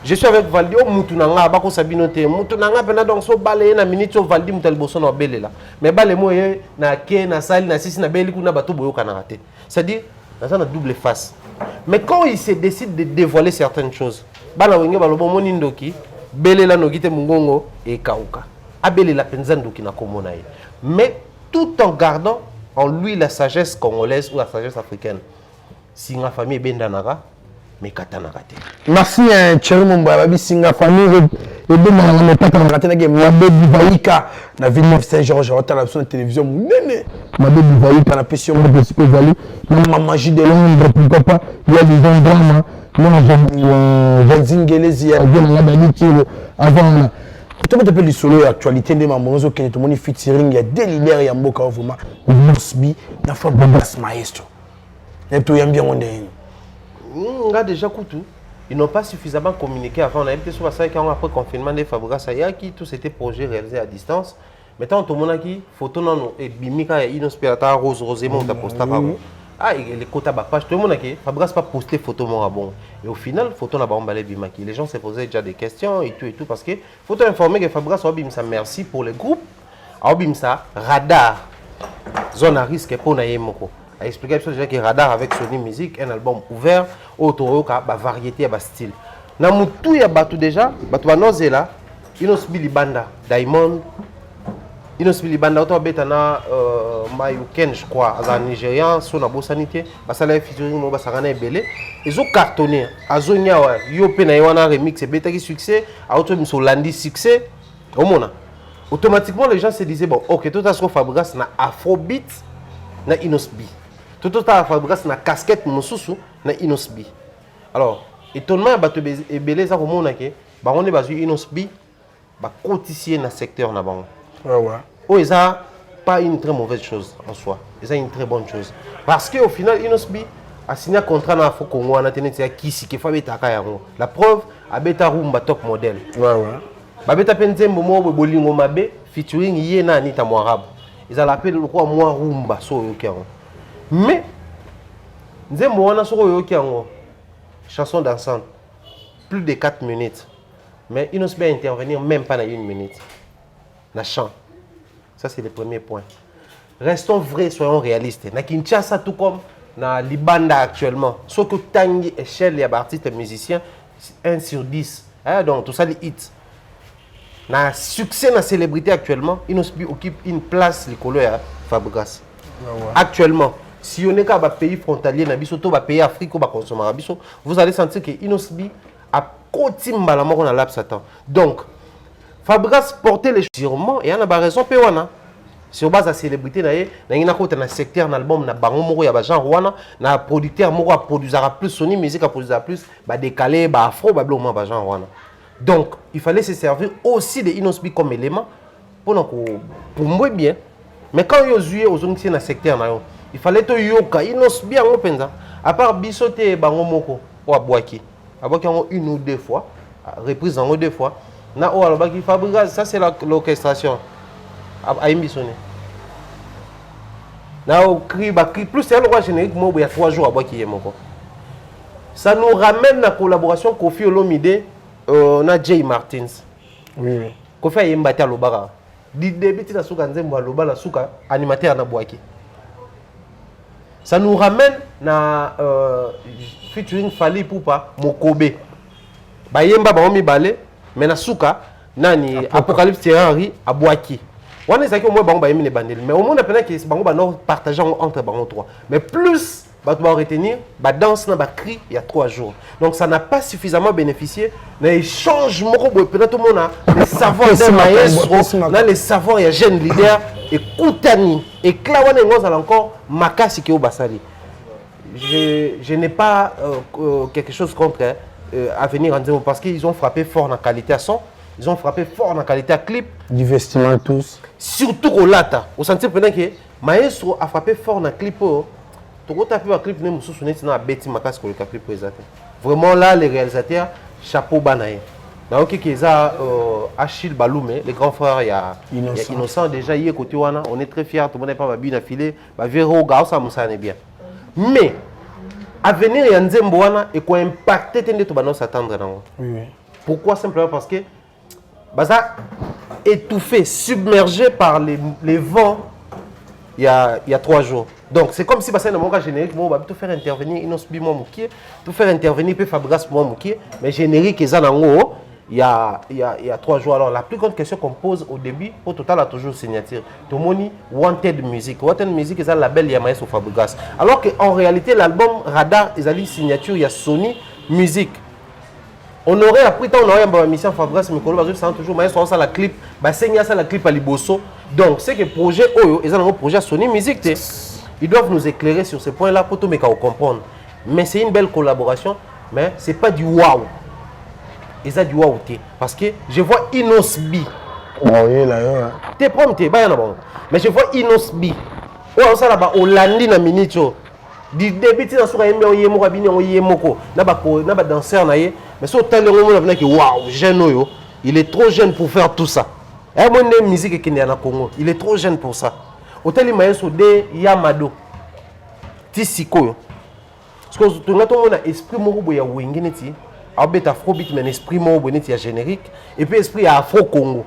Je suis avec Valdi, oh Moutounanga, bako sabinote, Moutounanga pena donc so balé na minute so Valdi mutal bosso na belé là. Mais balé mo na ke na sali na sisi na beli kuna bato boyo kana raté. C'est-à-dire dans ça na double face. Mais quand il se décide de dévoiler certaines choses, bana wenge balobo monindoki, belé la no kite mungongo et kauka. Abelé la penzandoki na komona ye. Mais tout en gardant en lui la sagesse congolaise ou la sagesse africaine. Si ma famille bendanara mais katana raté. Merci Thierry Mumba babi singa famille et bien na katana raté na game Mabe Bivaika na Villeneuve Saint-Georges à la télévision nene Mabe Bivaika na pression de spécial na magie de Londres pourquoi pas il y a des gens drama non Vanzingelezi ya bien na bani kilo avant tout le monde solo actualité de mamonzo qui tout le monde featuring il y a des leaders ya mboka vraiment Mosby na Fabregas maestro et tout y bien on est nga déjà Koutou, ils n'ont pas suffisamment communiqué avant. On a été sur ça quand après confinement des Fabregas qui tous ces projets réalisés à distance. Maintenant tout le monde qui photo non et bimika et inospirata rose rosément ta posta par ah les quotas bas page tout le monde qui Fabregas pas posté photo mon bon et au final photo na ba emballé bimaki. Les gens se posaient déjà des questions et tout parce que faut informer que Fabregas a bim ça merci pour les groupes. A bim ça radar zone à risque pour na yemoko. A expliqué déjà que Radar avec Sony Music, un album ouvert, autour de variété et style. Na mutu ya batu déjà, batu banoze là, Inosbi Libanda, Diamond, Inosbi Libanda, auto betana Mayuken je crois, à Nigérian, son abo sanité, basala featuring mo basarana belé, ils ont cartonné. Azonia wa yo pe na wana remix et beta qui succès, auto miso landi succès, au mona. Automatiquement les gens se disaient bon, OK, tout à ce Fabregas na Afrobeat na Inosbi. Tout à Fabregas na casquette mosusu na Inosbi. Alors, étonnement bato ebelé ça komona ke ba on est basu Inosbi ba cotiser na secteur na bango. Ouais. Oh, ça pas une très mauvaise chose en soi. C'est une très bonne chose parce que au final Inosbi a signé un contrat na Afro Congo na tenete ya kisi ke fabeta ka yango. La preuve a beta rumba top model. Ouais. Ba beta penzembo mo bolingo mabe featuring Yena Anita Mwarabu. Ils l'appellent le quoi moi rumba so yokiango. Mais nzembo wana so yokiango chanson dansante plus de 4 minutes. Mais il ne peut intervenir même pas dans 1 minute. Na chant. Ça c'est le premier point. Restons vrais, soyons réalistes. Na Kinshasa tout comme na Libanda actuellement. Ce que tangi échelle les artistes musiciens 1 sur 10. Donc tout ça les hits. na succès na célébrité actuellement Inosbi occupe une place likolo ya Fabregas. Actuellement si on est qu'à un pays frontalier na biso to ba pays Afrique ou ba consommer biso, vous allez sentir que Inosbi a kotimba la mort na laps temps. Donc Fabregas portait les sûrement et y en a ba raison pe wana. Sur base de la célébrité, il y a un secteur dans l'album, il y a un genre na producteur qui produira plus Sony musique, produira plus décalé, afro, genre. Donc, il fallait se servir aussi de Inosbi comme élément pour moi bien. Mais quand il y a un secteur, il fallait que yoka Inosbi en open. À part bisoté bango moko ou abouaki. Abouaki une ou deux fois, reprise en deux fois. Na o alobaki Fabregas, ça c'est l'orchestration. Aïmbi sonné. Là, au cri, plus c'est le roi générique, il y a 3 jours à boire qui est mon corps. Ça nous ramène la collaboration Kofi Olomide, na Jay Martins. Oui. Kofi a yembati à l'obara. Du début, tu as souka nzembo à l'obara, souka animateur na boaki. Ça nous ramène na featuring Fali Poupa, Mokobe. Ba yemba ba omi balé, mais na souka nani Apocalypse Terrari à boaki. On est au moins les bandits, mais au moins on a que bango partager entre bango 3. Mais plus on va retenir, la danse na ba cri il y a 3 jours. Donc ça n'a pas suffisamment bénéficié. Mais échange peut-être tout le monde a les savoirs des maestros, là les savoirs il y a jeune leader et Koutani et Klawane Ngoz encore Makasi qui au Basali. Je n'ai pas quelque chose contre à venir en disant parce qu'ils ont frappé fort dans la qualité à son. Ils ont frappé fort dans la qualité à clip. Du vestiment tous. Surtout au Lata. Au sentier pendant que Maestro a frappé fort dans le clip. Tu as tapé un clip, nous sommes dans la bête macasse pour le clip présenté. Vraiment là, les réalisateurs, chapeau banaye. Donc, il y a Achille Baloumé, les grands frères, il y a Innocent. Déjà, il y a côté Wana, on est très fiers, tout le monde n'est pas bien affilé. Véro, Gao, ça me bien. Mais, à venir, il y a un Zembo Wana et quoi impacter, tu vas s'attendre. Pourquoi? Simplement parce que Baza étouffé, submergé par les vents il y a 3 jours. Donc c'est comme si dans mon cas générique, on va tout faire intervenir Inosbi Mouké, tout faire intervenir Fabregas Mouké, mais générique il y a 3 jours. Alors la plus grande question qu'on pose au début, au total a toujours signature. Tout le monde Wanted Music. Wanted Music est un label Yamaha sur Fabregas. Alors qu'en réalité l'album Radar, ils ont une signature, il y a Sony Music. On aurait appris tant on aurait une mission Fabregas Mikolo parce que toujours maestro ça la clip bah c'est ça la clip à Liboso. Donc c'est que projet Oyo ils ont un projet Sony Music ils doivent nous éclairer sur ce point là pour tout me comprendre. Mais c'est une belle collaboration mais c'est pas du waouh. Ils ont du waouh parce que je vois Inosbi. Oui là. T'es prompté bah bon. Mais je vois Inosbi. Ouais ça là-bas Hollandi na minito. Du début tu as sur un yemo rabini yemoko na ba danseur na ye. Mais si on a dit waouh, jeune, il est trop jeune pour faire tout ça. Et moi, je musique qui est en Congo. Il est trop jeune pour ça. Hôtel Maestro de Yamado. Tissiko. Parce que tout le monde a esprit moro ya wingineti. Abet afrobeat mais esprit moro boneti ya générique et puis esprit afro Congo.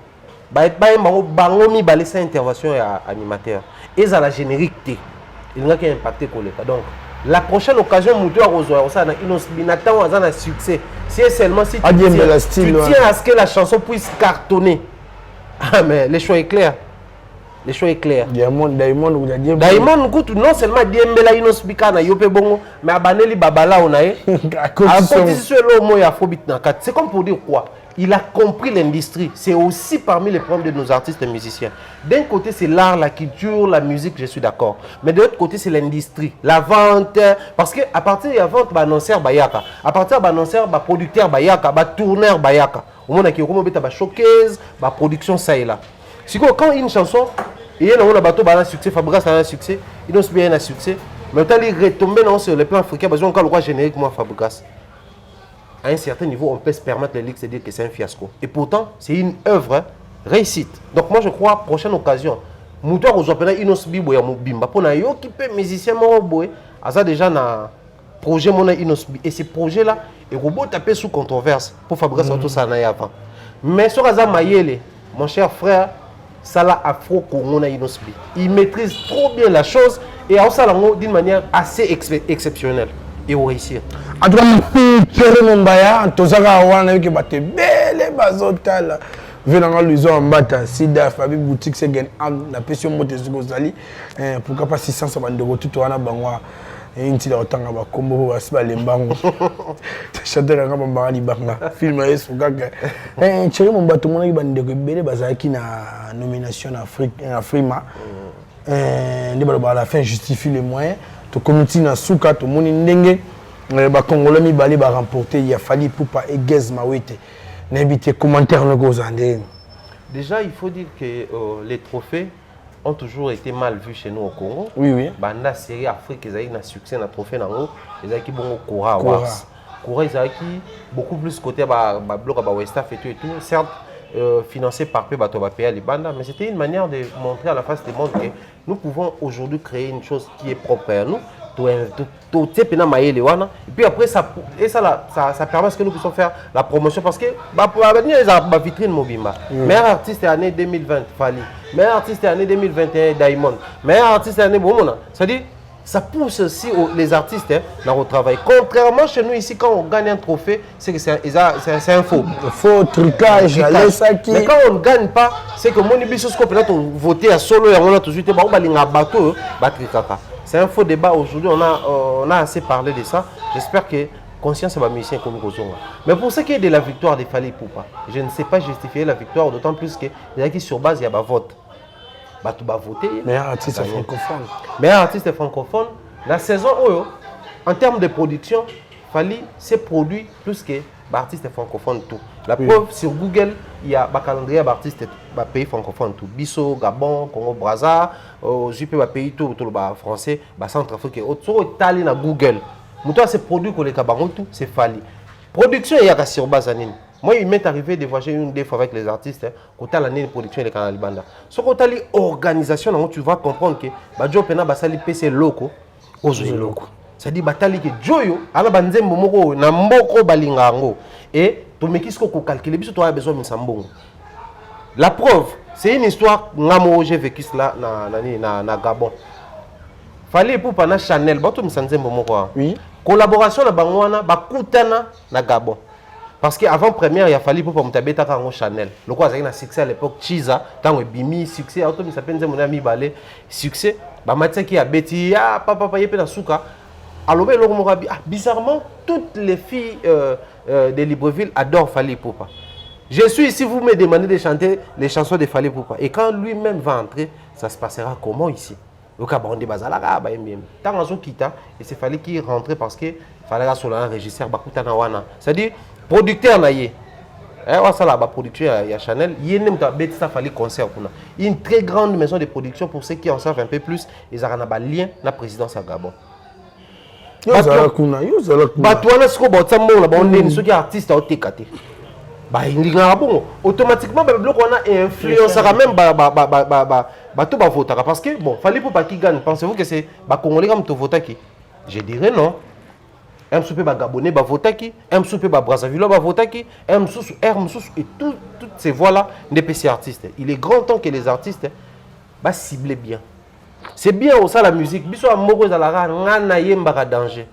Ba bango mi balé sa intervention ya animateur. Et ça la générique té. Il n'a qu'à impacter koleka. Donc la prochaine occasion, Moutou a rejoint ça dans Inosbi Nathan a un succès. C'est seulement si tu tiens à ce que la chanson puisse cartonner. Ah mais le choix est clair. Le choix est clair. Diamond, non seulement Diembela Inosbi kana yope bongo, mais abaneli babala onae. C'est comme pour dire quoi? Il a compris l'industrie. C'est aussi parmi les problèmes de nos artistes et musiciens. D'un côté, c'est l'art, la culture, la musique, je suis d'accord. Mais de l'autre côté, c'est l'industrie. La vente. Parce qu'à partir de la vente, annonceur bayaka. À partir de l'annonceur, producteur bayaka, tourneur bayaka. Au moment où il y a showcase, production, ça et là. C'est quand une chanson, il y a un bateau, un succès, Fabregas a un succès, il y a un succès. Mais quand il retombe sur le plan africain, parce qu'on a le droit générique, moi, Fabregas. À un certain niveau, on peut se permettre de dire que c'est un fiasco. Et pourtant, c'est une œuvre réussite. Donc moi, je crois, prochaine occasion, Moutoir aux Opéra Inosbi Boya Mobimba, pour na yo qui peut musicien Moroboé, à ça déjà na projet Mona Inosbi. Et ces projets-là, et robot tapé sous controverse pour Fabregas tout ça avant. Mais sur Aza Mayele, mon cher frère, ça l'a afro Congo Inosbi. Il maîtrise trop bien la chose et à ça d'une manière assez exceptionnelle. Et réussir. En tout cas, Pierre Mombaya, Tozaka Wana, qui bat belle bazotala. venanga luiso ambata sida fabi boutique segen la pression mote zali pourquoi pas 600 bandeko tout wana bangwa intila otanga ba kombo basi ba lembango chanteur nga bamba libanga film yesu kaka chéri mon bato mona bandeko ebele bazaki na nomination en Afrima ndi ba la fin justifie les moyens to community na suka to moni ndenge ba congolais mibali ba remporter ya Fally Ipupa et Gez Mawete. N'invitez commentaire le gozandé. Déjà, il faut dire que les trophées ont toujours été mal vus chez nous au Congo. Oui, oui. Banda série Afrique, ils ont eu un succès dans le trophée nango, ils ont eu bon Kora Awards. Kora, ils ont eu beaucoup plus côté bloc à Westaf et tout. Certes, financé par Bato les bandas, mais c'était une manière de montrer à la face du monde que nous pouvons aujourd'hui créer une chose qui est propre à nous. Et puis après, ça permet à ce que nous puissions faire la promotion parce que la vitrine Mobimba. Meilleur artiste de l'année 2020, Fally. Meilleur artiste de l'année 2021, Diamond. Meilleur artiste de l'année Bomona. C'est-à-dire, ça pousse aussi les artistes dans le travail. Contrairement chez nous ici, quand on gagne un trophée, c'est que c'est un faux. Faux trucage, mais quand on ne gagne pas, c'est que mon ibisoscope là, on voté à solo et on a tout de suite bateau, c'est un faux débat aujourd'hui, on a assez parlé de ça. J'espère que conscience est musicien comme Kozonga. Mais pour ce qui est de la victoire de Fally Ipupa, je ne sais pas justifier la victoire, d'autant plus qu'il y a qui sur base, il y a un vote. Tu vas voter. Meilleur artiste francophone. Meilleur artiste francophone. La saison où, en termes de production, Fally s'est produit plus que l'artiste francophone tout. La preuve, sur Google, il y a un calendrier d'artistes pays francophones tout. Bissau, Gabon, Congo, Brazza, JP pays tout, français, Centrafrique et autres. Sur Italie, na Google. Mouton c'est produit que les cabarons tout, c'est Fally. Production, il y a sur base anine. Moi, il m'est arrivé de voyager une des fois avec les artistes, quand tu as l'année de production et les banda. So quand tu as l'organisation, tu vas comprendre que Badjo Pena Basali PC loco, Ozoé loco. C'est-à-dire Batali que Joyo, ala banze momoko na mboko balingango et to mekisko ko calculer biso to a besoin de sambongo. La preuve, c'est une histoire ngamo j'ai vécu cela na Gabon. Fally Ipupa na Chanel, bato misanze momoko. Oui. Collaboration na bangwana bakutana na Gabon. Parce qu'avant première, il a fallu pour me taper à Chanel. Le quoi, c'est un succès à l'époque, Chiza, tant que Bimi, succès, auto, il s'appelle mon ami Balé, succès. Bah, Mathieu qui a bêti, ah, papa, il y a souka. Alors, bizarrement, toutes les filles de Libreville adorent Fally Ipupa. Je suis ici, vous me demandez de chanter les chansons de Fally Ipupa. Et quand lui-même va entrer, ça se passera comment ici? Le cas, on dit, tant qu'on quitte, et c'est Fally qui rentrait parce qu'il fallait sur un régisseur, c'est-à-dire, producteur naïe, producteur il y a Chanel, il y a Fally concert une très grande maison de production pour ceux qui en savent un peu plus, ils ont un lien la présidence à Gabon. Automatiquement on a influence même parce que bon Fally Ipupa qui gagne, pensez-vous que c'est Congolais comme tu votes qui? Je dirais non. MSoupe Gabonais va voter qui, MSoupe Brazzaville va voter qui, MSoupe et toutes ces voix-là des PC artistes. Il est grand temps que les artistes ciblent bien. C'est bien aussi la musique. Biso amoureux à la ngana yemba danger.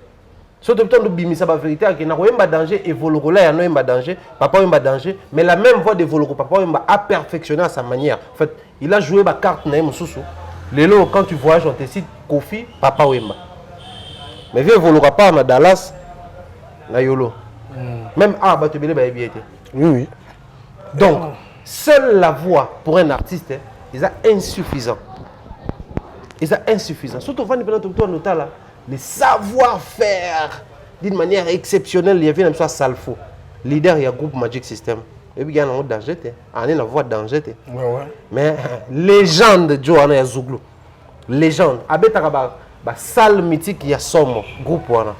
Surtout temps de bimisa ba vérité que na yemba danger et volorola ya no yemba danger, papa yemba danger, mais la même voix de voloro papa yemba a perfectionné à sa manière. En fait, il a joué ba carte na MSoupe. Lelo quand tu voyages on te cite Kofi, papa yemba. Mais viens volora pas à Dallas, na Yolo. Même à Batubele ba ebiete. Oui oui. Donc, seule la voix pour un artiste, est insuffisant. Insuffisant. Surtout quand on a là, le savoir-faire d'une manière exceptionnelle, il y avait même ça Salfo. Leader il y a groupe Magic System. Et puis il y a un autre danger, on a la voix danger. Mais légende Johanna Zouglou. Légende. Abetaka salle mythique il y a Somo groupe wana.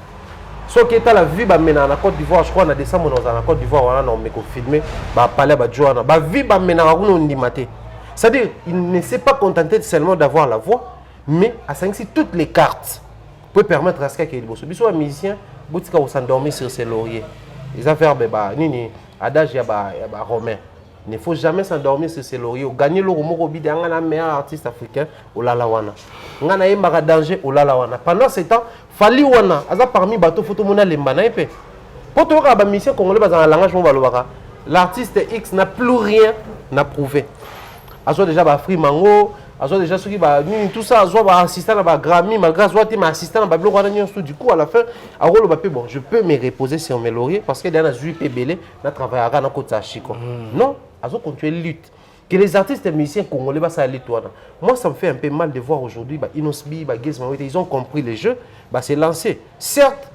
So qui est la vie mena na Côte d'Ivoire, je crois na décembre dans la Côte d'Ivoire wana on me filmer parler Johanna. Vie mena on ndimate. C'est-à-dire il ne s'est pas contenté seulement d'avoir la voix, mais à 5 toutes les cartes pour permettre à ce qu'il y ait des musiciens, botika s'endormir sur ses lauriers. Ils ont fait nini adage ya romain. Il ne faut jamais s'endormir sur ses lauriers. Gagner le Romoro Bide, un meilleur artiste africain, au Lalawana. On a un danger au Lalawana. Pendant ce temps, Fally Wana, parmi les bateaux photo mona lembana pour toi, la mission congolais dans le langage l'artiste X n'a plus rien n'a prouvé. Azo déjà ba Free Mango, azo déjà ceux qui ba tout ça, azo ba assistant à ba Grammy, malgré azo ti ma assistant à ba Blog Wana Nyonso. Du coup à la fin, Arolo ba bon, je peux me reposer sur mes lauriers parce que derrière Zui Pebele, na travailler à na kota Chico. Non, azo continuer lutte. Que les artistes et musiciens congolais bah ça allait toi. Moi ça me fait un peu mal de voir aujourd'hui bah Inosbi, bah Gez Maouete, ils ont compris les jeux, bah c'est lancé. Certes,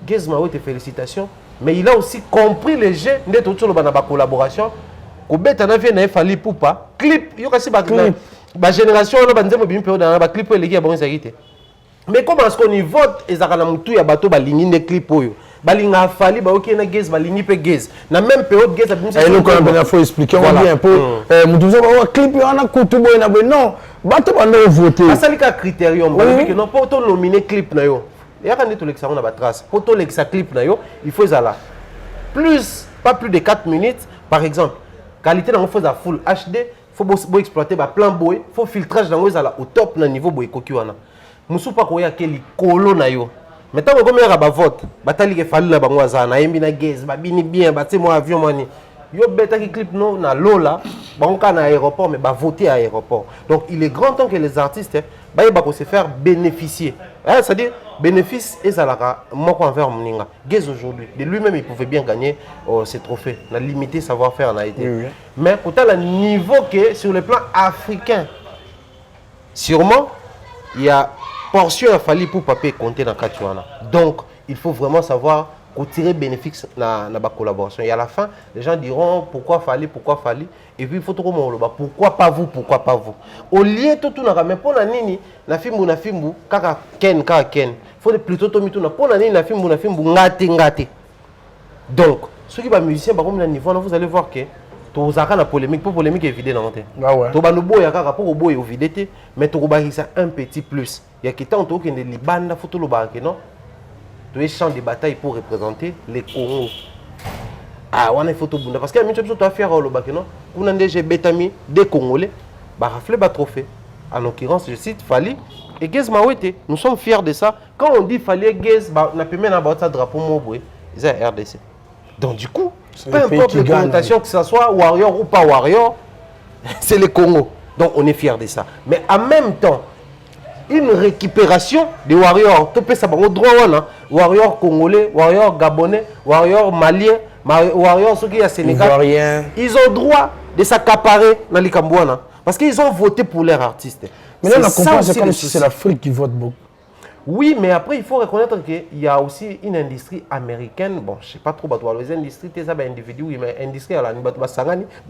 Gez Maouete, félicitations, mais il a aussi compris les jeux d'être autour de la collaboration. Kobet en a fait un fali pour pas clip, yo kasi ba génération on a banze mo bim période na ba clip les gars bon ezagité. Mais comment est-ce qu'on y vote ezaka na mutu ya bato ba lingi de clip oyo. Balinga fali ba ok na Gez balingi pe Gez na même période Gez a bien ça. Et nous quand on faut expliquer on bien un peu mutu ça ba clip yo na kutu boy na non bato ba no voter. Ça c'est le critérium ba que non pas auto nominer clip na yo. Et quand on l'exa on a ba trace. Pour to l'exa clip na yo, il faut ça là. Pas plus de 4 minutes par exemple. Qualité dans faut full HD, faut exploiter ba plan boy, faut filtrage dans au top na niveau boy koki wana. Musu pa koya keli kolo na yo. Maintenant on comme ba vote, batali ke fali na bango azana, yembi na Gez, ba bini bien, ba mo avion mani. Yo beta ki clip no na lola, ba on ka na aéroport mais ba voter à aéroport. Donc il est grand temps que les artistes ba se faire bénéficier. C'est-à-dire bénéfice et ça moi envers Moninga. Gez aujourd'hui, de lui-même il pouvait bien gagner ces trophées, la limité savoir-faire en a été. Oui. Mais pourtant le niveau que sur le plan africain, sûrement il y a portion à fallu pour papier compter dans Katuana. Donc il faut vraiment savoir tirer bénéfice dans la collaboration. Et à la fin, les gens diront pourquoi fallait. Et puis il faut trouver mon loba. Pourquoi pas vous. Au lieu de tout mais pour la nini, na fimbu, kaka ken. Faut plutôt to mitu na pour la nini na fimbu ngate. Donc, ceux qui sont musiciens par contre niveau, vous allez voir que to zaka na polémique, pour polémique évidée dans monter. Ah ouais. To ba no boya kaka pour boy évidé, mais to ba ça un petit plus. Il y a qui tant to que les libanda photo lo ba que non. Tu es champ de bataille pour représenter les Congo. Ah, on a une photo bunda parce qu'il y a une chose à faire au Lobakeno. On a déjà bétami des Congolais, bah rafler bas trophée. En l'occurrence, je cite Fali et Gez Maouete. Nous sommes fiers de ça. Quand on dit Fali et Gez, bah on a pu mettre un drapeau mobile. C'est un RDC. Donc du coup, peu importe les connotations que ce soit Warrior ou pas Warrior, c'est le Congo. Donc on est fiers de ça. Mais en même temps, une récupération des warriors. Tu peux savoir au droit warriors congolais, warriors gabonais, warriors maliens, warriors ceux qui sont sénégalais. Ils ont droit de s'accaparer dans les Cambouana parce qu'ils ont voté pour leurs artistes. Mais là, on comprend c'est comme si c'est l'Afrique qui vote beaucoup. Oui, mais après il faut reconnaître qu'il y a aussi une industrie américaine. Bon, je sais pas trop les industries, c'est ça, individu, mais industrie à la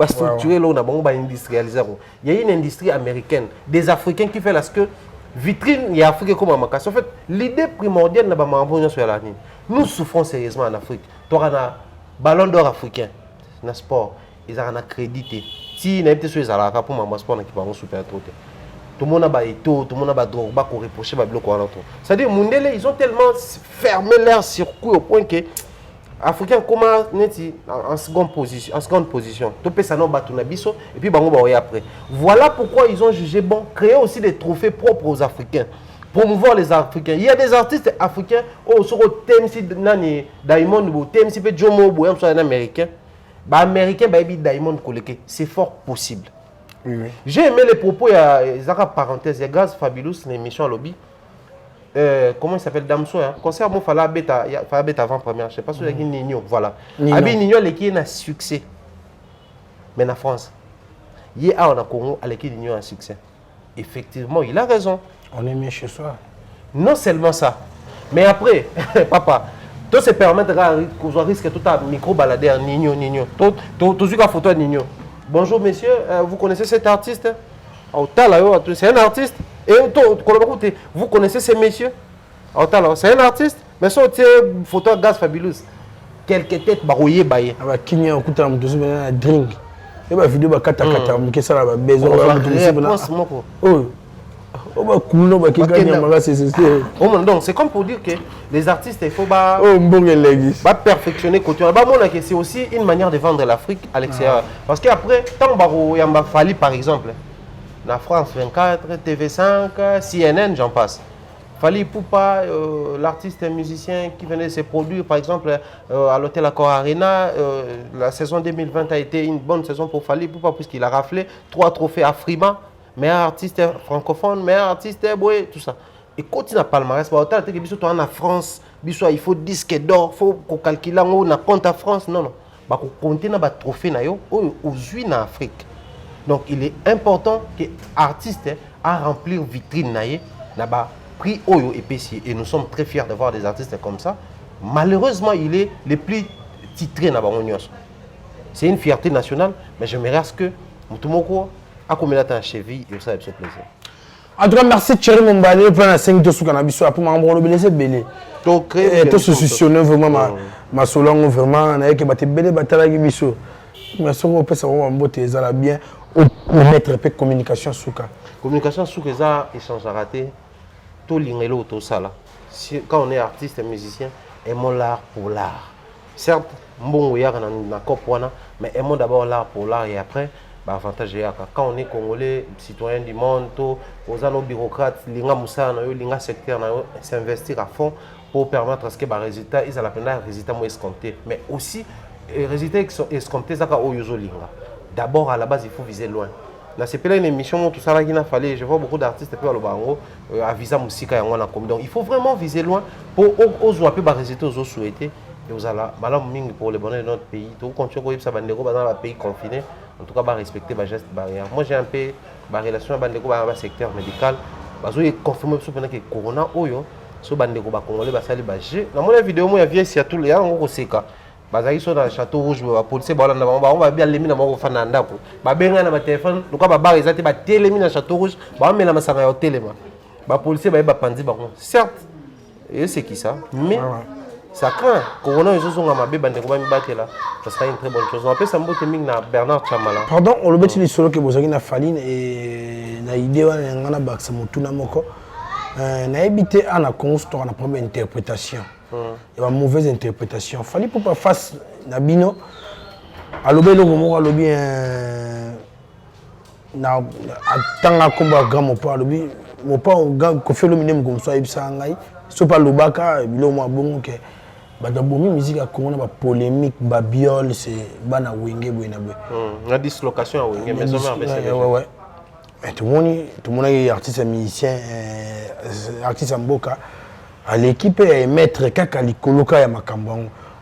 structurée là, on a industrialisé. Il y a une industrie américaine, des Africains qui fait la que vitrine, il y a Afrique comme Amakas. En fait, l'idée primordiale, nous souffrons sérieusement en Afrique. Tu as un ballon d'or africain, un sport, ils ont un crédité. Si il y a des choses à la pour mon sport, qui va super trop. Tout le monde a des tout le monde a des drogues, qui reprochent des blocs. C'est-à-dire, ils ont tellement fermé leur circuit au point que les Africains commencent en seconde position. Tu peux s'en battre et puis après. Voilà pourquoi ils ont jugé bon créer aussi des trophées propres aux Africains. Promouvoir les Africains. Il y a des artistes africains sur le TMC Diamond, TMC Jomo, américain. Américain, Diamond collecté. C'est fort possible. Oui. J'ai aimé les propos, il y a parenthèse, il y a Gaz Fabulous, l'émission à lobby. Comment il s'appelle Damso, hein? Concert, il fallait bêta avant-première. Je ne sais pas si il y a Nino. Voilà. Nino, il a un succès. Mais en France, il y a un Congo, il a un succès. Effectivement, il a raison. On est mieux chez soi. Non seulement ça. Mais après, papa, tout se permet de risquer tout un micro-baladé à Nino. Tout ce qu'il photo à Nino. Bonjour messieurs, vous connaissez cet artiste? C'est un artiste. Et vous connaissez ces messieurs? C'est un artiste. Mais ça, c'est une photo de Gaz Fabulous. Quelques têtes barouillées, baillées. Qui a un drink. Il y a une vidéo de Kata, qui est là, besoin donc c'est comme pour dire que les artistes il faut perfectionner côté. C'est aussi une manière de vendre l'Afrique à l'extérieur. Parce qu'après, tant il y a Fali par exemple, la France 24, TV5, CNN, j'en passe. Fally Ipupa, l'artiste et musicien qui venait de se produire, par exemple, à l'hôtel Accor Arena, la saison 2020 a été une bonne saison pour Fally Ipupa puisqu'il a raflé 3 trophées Afrima, meilleur artiste francophone, meilleur artiste tout ça. Et continue à palmarès, en France, il faut disque d'or, il faut calculer on compte à France, non. Il faut compter dans les trophées aux Unis en Afrique. Donc il est important que l'artiste a rempli vitrine là-bas. Prix Oyo et nous sommes très fiers d'avoir des artistes comme ça. Malheureusement, il est le plus titré dans la c'est une fierté nationale, mais j'aimerais que Moutoumoko a comme il a un cheville et ça avec ce plaisir. En tout cas, merci Thierry Mombale pour la 5 de sous cannabis pour m'envoyer le blessé belé. Donc, tout se soucionneux vraiment ma solongo vraiment avec batté belé batala qui biso. Mais ce qu'on peut savoir beauté ça bien au mettre peu communication souka. Communication souka ça échange raté. Tout l'ingélo tout ça là. Quand on est artiste et musicien, aimons l'art pour l'art. Certes, bon il y a na copwana, mais aimons d'abord l'art pour l'art et après avantage quand on est congolais, citoyen du monde, aux nos bureaucrates, linga musana yo linga secteur na s'investir à fond pour permettre à ce que les résultats ils la peine résultats moins escomptés, mais aussi les résultats escomptés ça au yozo linga. D'abord à la base il faut viser loin. Là c'est pas une émission tout ça là qu'il a fallu, je vois beaucoup d'artistes puis au bango à visa musique et on a comme donc il faut vraiment viser loin pour oser un peu les résultats aux souhaiter et aux ala malam mingi pour le bonheur de notre pays. Tout continuer comme ça bandeko dans le pays confiné. En tout cas, bah, respecter les gestes barrières. Moi, j'ai un peu ma relation avec le secteur médical. Parce que je confirme que le corona, so bandeko ba congolais ba sali ba jeu. Dans mon vidéo, moi, il y a ici à tout le monde qui sait. Bazali sont dans le château rouge, ba police ba on va bien les mines na fana ndako. Ba benga na ba téléphone, donc ba bar ezati ba télé mine na château rouge, ba mela masanga ya hôtel ma. Ba police ba pandi ba. Certes, et c'est qui ça? Mais ça craint. Corona, ils sont en mabé, bandeko ba mi batela. Ça sera une très bonne chose. On appelle ça mbote ming na Bernard Chamala. Pardon, on le beti solo que bozaki na Faline et na idée wana ngana baksa mutuna moko. Na habité à la constat na première interprétation. Il y a une mauvaise interprétation. Fallait pour pas face na bino. Alobe lo moko alobi na atanga komba grand mon pas alobi mon pas grand ko fait le minimum comme ça ibsa ngai. So pas lobaka bilo mo bongo ke badabomi musique a Congo na ba polémique ba biol c'est bana wenge boy na boy. La dislocation à wenge mais ça ouais. Mais tout le monde est artiste musicien artiste mboka à l'équipe est maître kaka likoloka ya makambo.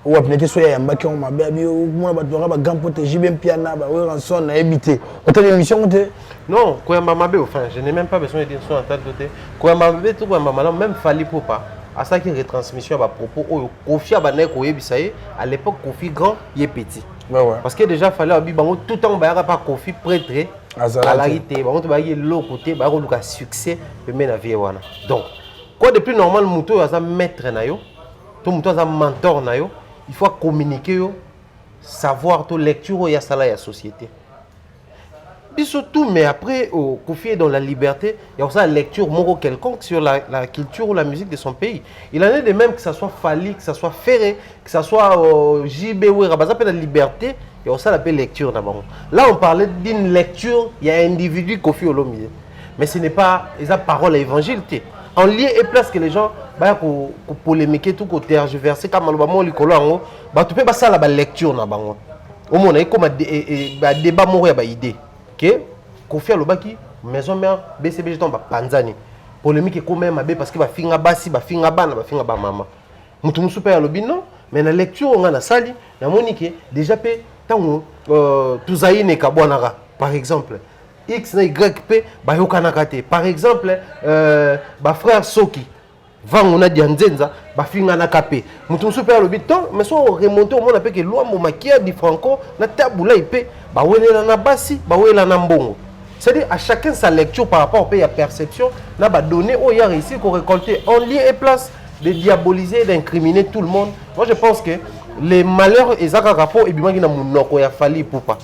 Ou apnete so ya mbaki on mabe abi mo ba dora ba grand pote jibem piana ba we ranson na habité. Autant émission te non, Koyamba Mabe enfin, je n'ai même pas besoin de dire ça en tant que côté. Koyamba Mabe tout Koyamba Mabe même Fally Ipupa. À ça qui retransmission à propos Kofi Abanek Oyebisaye à l'époque Kofi grand il est petit. Ouais. Parce que déjà fallait abi bango tout temps ba pas Kofi prêtre à la réalité. Bango to ba y l'autre côté ba ko luka succès pe mena vie wana. Donc quoi de plus normal muto ya za maître na yo, to muto za mentor na yo, il faut communiquer yo, savoir to lecture ya sala ya société. Surtout, mais après, Kofi est dans la liberté, il y a aussi la lecture moro quelconque sur la culture ou la musique de son pays. Il en est de même que ce soit Fally, que ce soit Ferré, que ce soit JB ou Rabaza, la liberté, il y a aussi la lecture d'abord. Là, on parlait d'une lecture, il y a un individu Kofi Olomide. Mais ce n'est pas la parole à l'évangile. En lieu et place que les gens pour polémiquer, tout pour tergiverser, comme on dit, tu peux pas ça la lecture. Au moins, il y a comme un débat moro à idée. Que Kofi Alobaki maison mère BCB tomba Panzani polémique comme même parce que ba finga basi ba finga bana ba finga ba mama mutu musupe alobi non mais na lecture on a sali na monique déjà pe tango tuzaine kabwanaka par exemple X na YP ba yokana kate par exemple ba frère Soki vango na dianzenza ba finga na kapé mutu musupe alobi ton mais so remonter au monde pe que loi mo makia di franco na tabula ipe ba welela na basi ba welela na mbongo. C'est-à-dire à chacun sa lecture par rapport au pays à perception na ba donner au y a réussi qu'on récolter en lieu et place de diaboliser d'incriminer tout le monde. Moi je pense que les malheurs et zaka rapport et bimangi na munoko ya Fally Ipupa.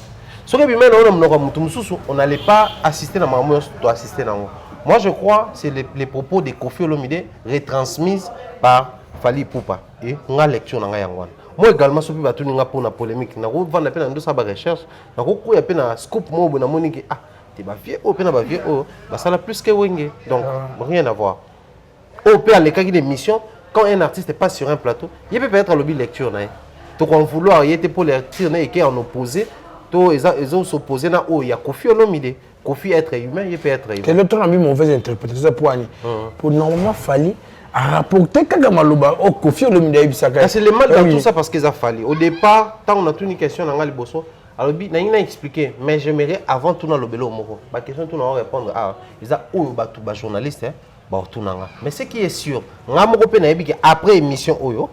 Ce que bimena on munoko mutu mususu on n'allait pas assister na maman doit assister na. Moi je crois c'est les propos de Kofi Olomide retransmis par Fally Ipupa et nga lecture na nga yangwana. Moi également sopi batu ninga pour la polémique na ko vendre peine ndo sa ba recherche na ko kuya peine na scoop mo na moniki ah te ba vieux o peine ba vieux o ba sala plus que wenge donc rien à voir. Au père, les cas d'émission, quand un artiste n'est pas sur un plateau, il peut être lobby lecture. Donc, on vouloir, il était pour lecture, et qui est en opposé. Ils ont s'opposé, il y a Kofi Olomide. Kofi être humain, il peut être humain. C'est l'autre ami mauvaise interprétation pour Annie. Pour normalement, fallu rapporter Kagamaluba au Kofi Olomide. C'est le mal dans tout ça parce qu'ils ont fallu. Au départ, quand on a une question dans le bosso, alors il a expliqué, mais j'aimerais avant tout dans le bélo moko. La question tout on répondre ah, ils ont tout journaliste mais ce qui est sûr, après émission oyo,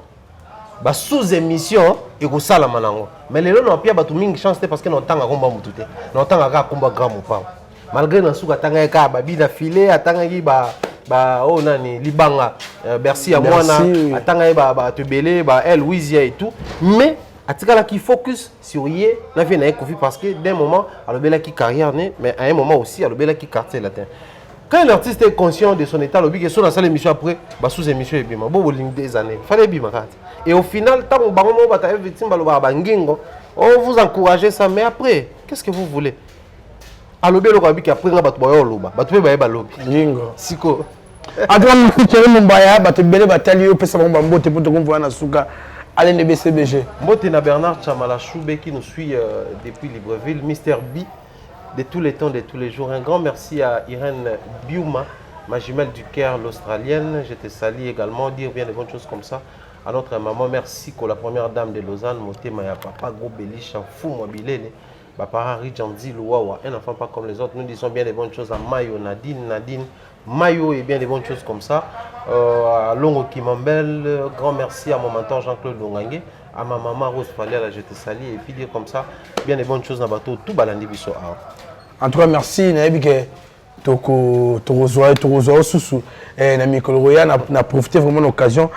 sous émission et ko sala manango. Mais les gens n'ont pas de chance parce que nous temps à combat mutute. Nous temps à combat grand pas. Malgré nous souka tanga ka babi da filet atanga ki oh nani libanga merci à moi na atanga ba tebele ba El Wizia et tout. Mais atikala qui focus sur yé na vie na Kofi parce que d'un moment alobela ki carrière mais à un moment aussi alobela ki quartier latin. Quand l'artiste est conscient de son état, il est dans la émission après, sous émission et bima, des années, fallait bima. Et au final, tant on vous encourage ça, mais après, qu'est-ce que vous voulez? Alors bien le rabi qui après on va trouver loba, va trouver ba lobi. Lingo. Siko. Adwa mfikiri mumbaya, batebele batali yo pesa bomba mbote pour te comprendre na suka. Alain de BCBG. Mbote na Bernard Chamala Choube qui nous suit depuis Libreville, Mr B. De tous les temps, de tous les jours. Un grand merci à Irène Biouma, ma jumelle du Caire, l'Australienne. Je te salue également, dire bien des bonnes choses comme ça. À notre maman, merci pour la première dame de Lausanne, Moté Maya Papa, Gros Belisha, Fou Mobilele, Papa Rijandi Louawa, un enfant pas comme les autres. Nous disons bien des bonnes choses à Mayo, Nadine, Mayo et bien des bonnes choses comme ça. À Longo Kimambel, grand merci à mon mentor Jean-Claude Longangé. À ma maman Rose Faliala, je te salue et puis dire comme ça, bien des bonnes choses dans le bateau, tout balandi biso. En tout cas, merci. Toko Susu. Nami Koloroya n'a profité vraiment de l'occasion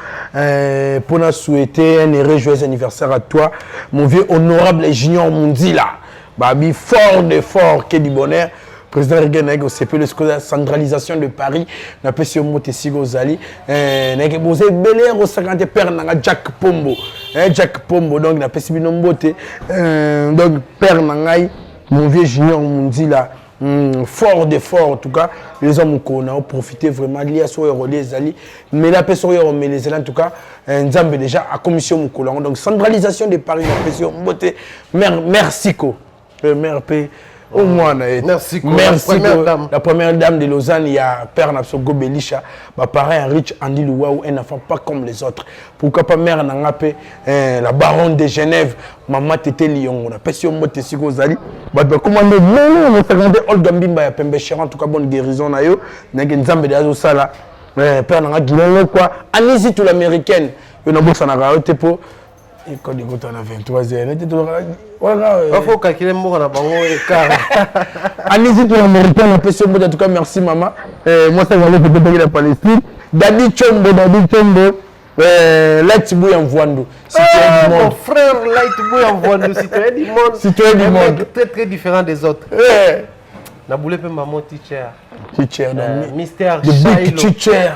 pour nous souhaiter un heureux joyeux anniversaire à toi, mon vieux honorable Junior Mundila. Babi, fort, que du bonheur. Président Regenego, c'est plus la centralisation de Paris. On a passé au mot Tessigo Zali. On a posé Bel Air au 50 père Jack Pombo. Jack Pombo, donc on a passé une beauté. Donc, père Nangai, mon vieux Junior Mundila. Fort, en tout cas, les hommes qu'on a profité vraiment de l'IA sur les Zali. Mais la personne, mais les Zali, en tout cas, Nzambe déjà à commission Moukolan. Donc, centralisation de Paris, on a passé au mot merci, Mère P. Au moins, merci, la première dame de Lausanne, il y a Père Napso Gobelisha, pareil, un riche Andy Louaou, un enfant pas comme les autres. Pourquoi pas Mère Nangapé, la baronne de Genève, Maman Tété Lyon, on a passé au mot Tessigo Zali. Comment on a regardé Olga Mbimba, Pembe Chéran, en tout cas, bonne guérison, Nayo, Nzambe de Azo Sala, Père Nangapé, quoi, Anisi tout l'américaine, on a besoin de Tepo. Et quand il est à 23 heures, il faut calculer mon Allez-y, tout l'américain, on peut se en tout cas, merci maman. Moi, ça va aller pour la Palestine. Dadi Chombo, Light Boy en Voando. Mon frère Light Boy en Voando, citoyen du monde. Citoyen du monde. Très différent des autres. Naboulé pe maman teacher. Teacher, Mystère Big Teacher.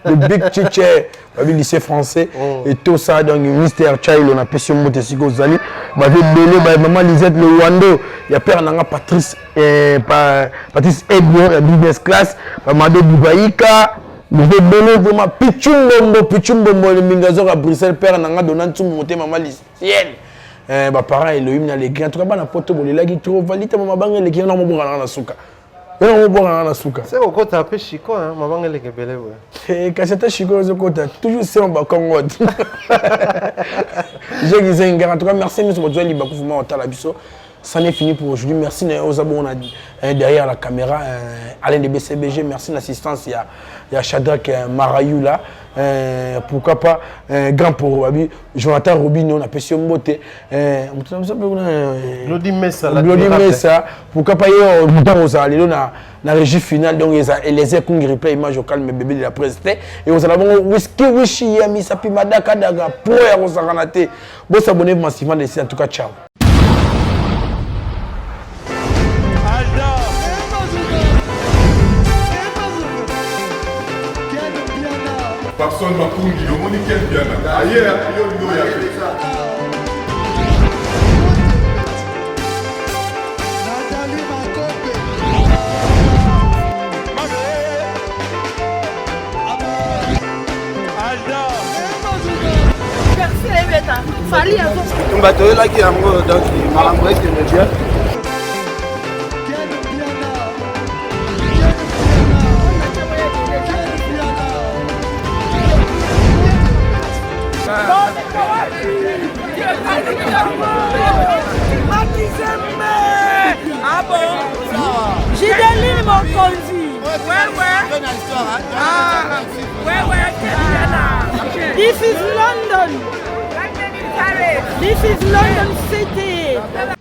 Le Big Teacher, le lycée français, et tout ça, donc Mystère Child, on a pêché mon Tessigo Zali, maman Lisette le Wando, il y a père Nanga Patrice Ebio, la business class, Mamado Dubaïka, vous êtes belé vraiment Pichumbo, le Mingazo à Bruxelles, père Nanga Donantum, monté maman lycéenne. Pareil, le hymne à l'église, en tout cas, on a poté, il a dit trop valide, maman bang, les qui ont mon bras dans la souka. C'est au côté un peu chico, hein, maman elle est belle. Et quand c'était chico, toujours c'est un balcon. J'ai dit, en tout cas, merci, nous sommes les Bakoufuma au Talabiso. Ça n'est fini pour aujourd'hui. Merci aux abonnés derrière la caméra. Alain de BCBG, merci l'assistance. Il y a Shadrach Marayou là. Pourquoi pas grand pour Jonathan Robinho, on a pêché une beauté. Glody Messa. Pourquoi pas il y a la régie finale, donc il les a qu'on replay image au calme bébé de la presse. Et vous allez whisky wishi yami sapi madaka daga pour vous arrêter. Bon s'abonner massivement en tout cas ciao. Papson Makungi, le monde qui est bien. Ailleurs, il y a Fali a bato oyelaki yango donc makambo ekende bien. Ah bon? Gideline Mokonzi. This is London. This is London City.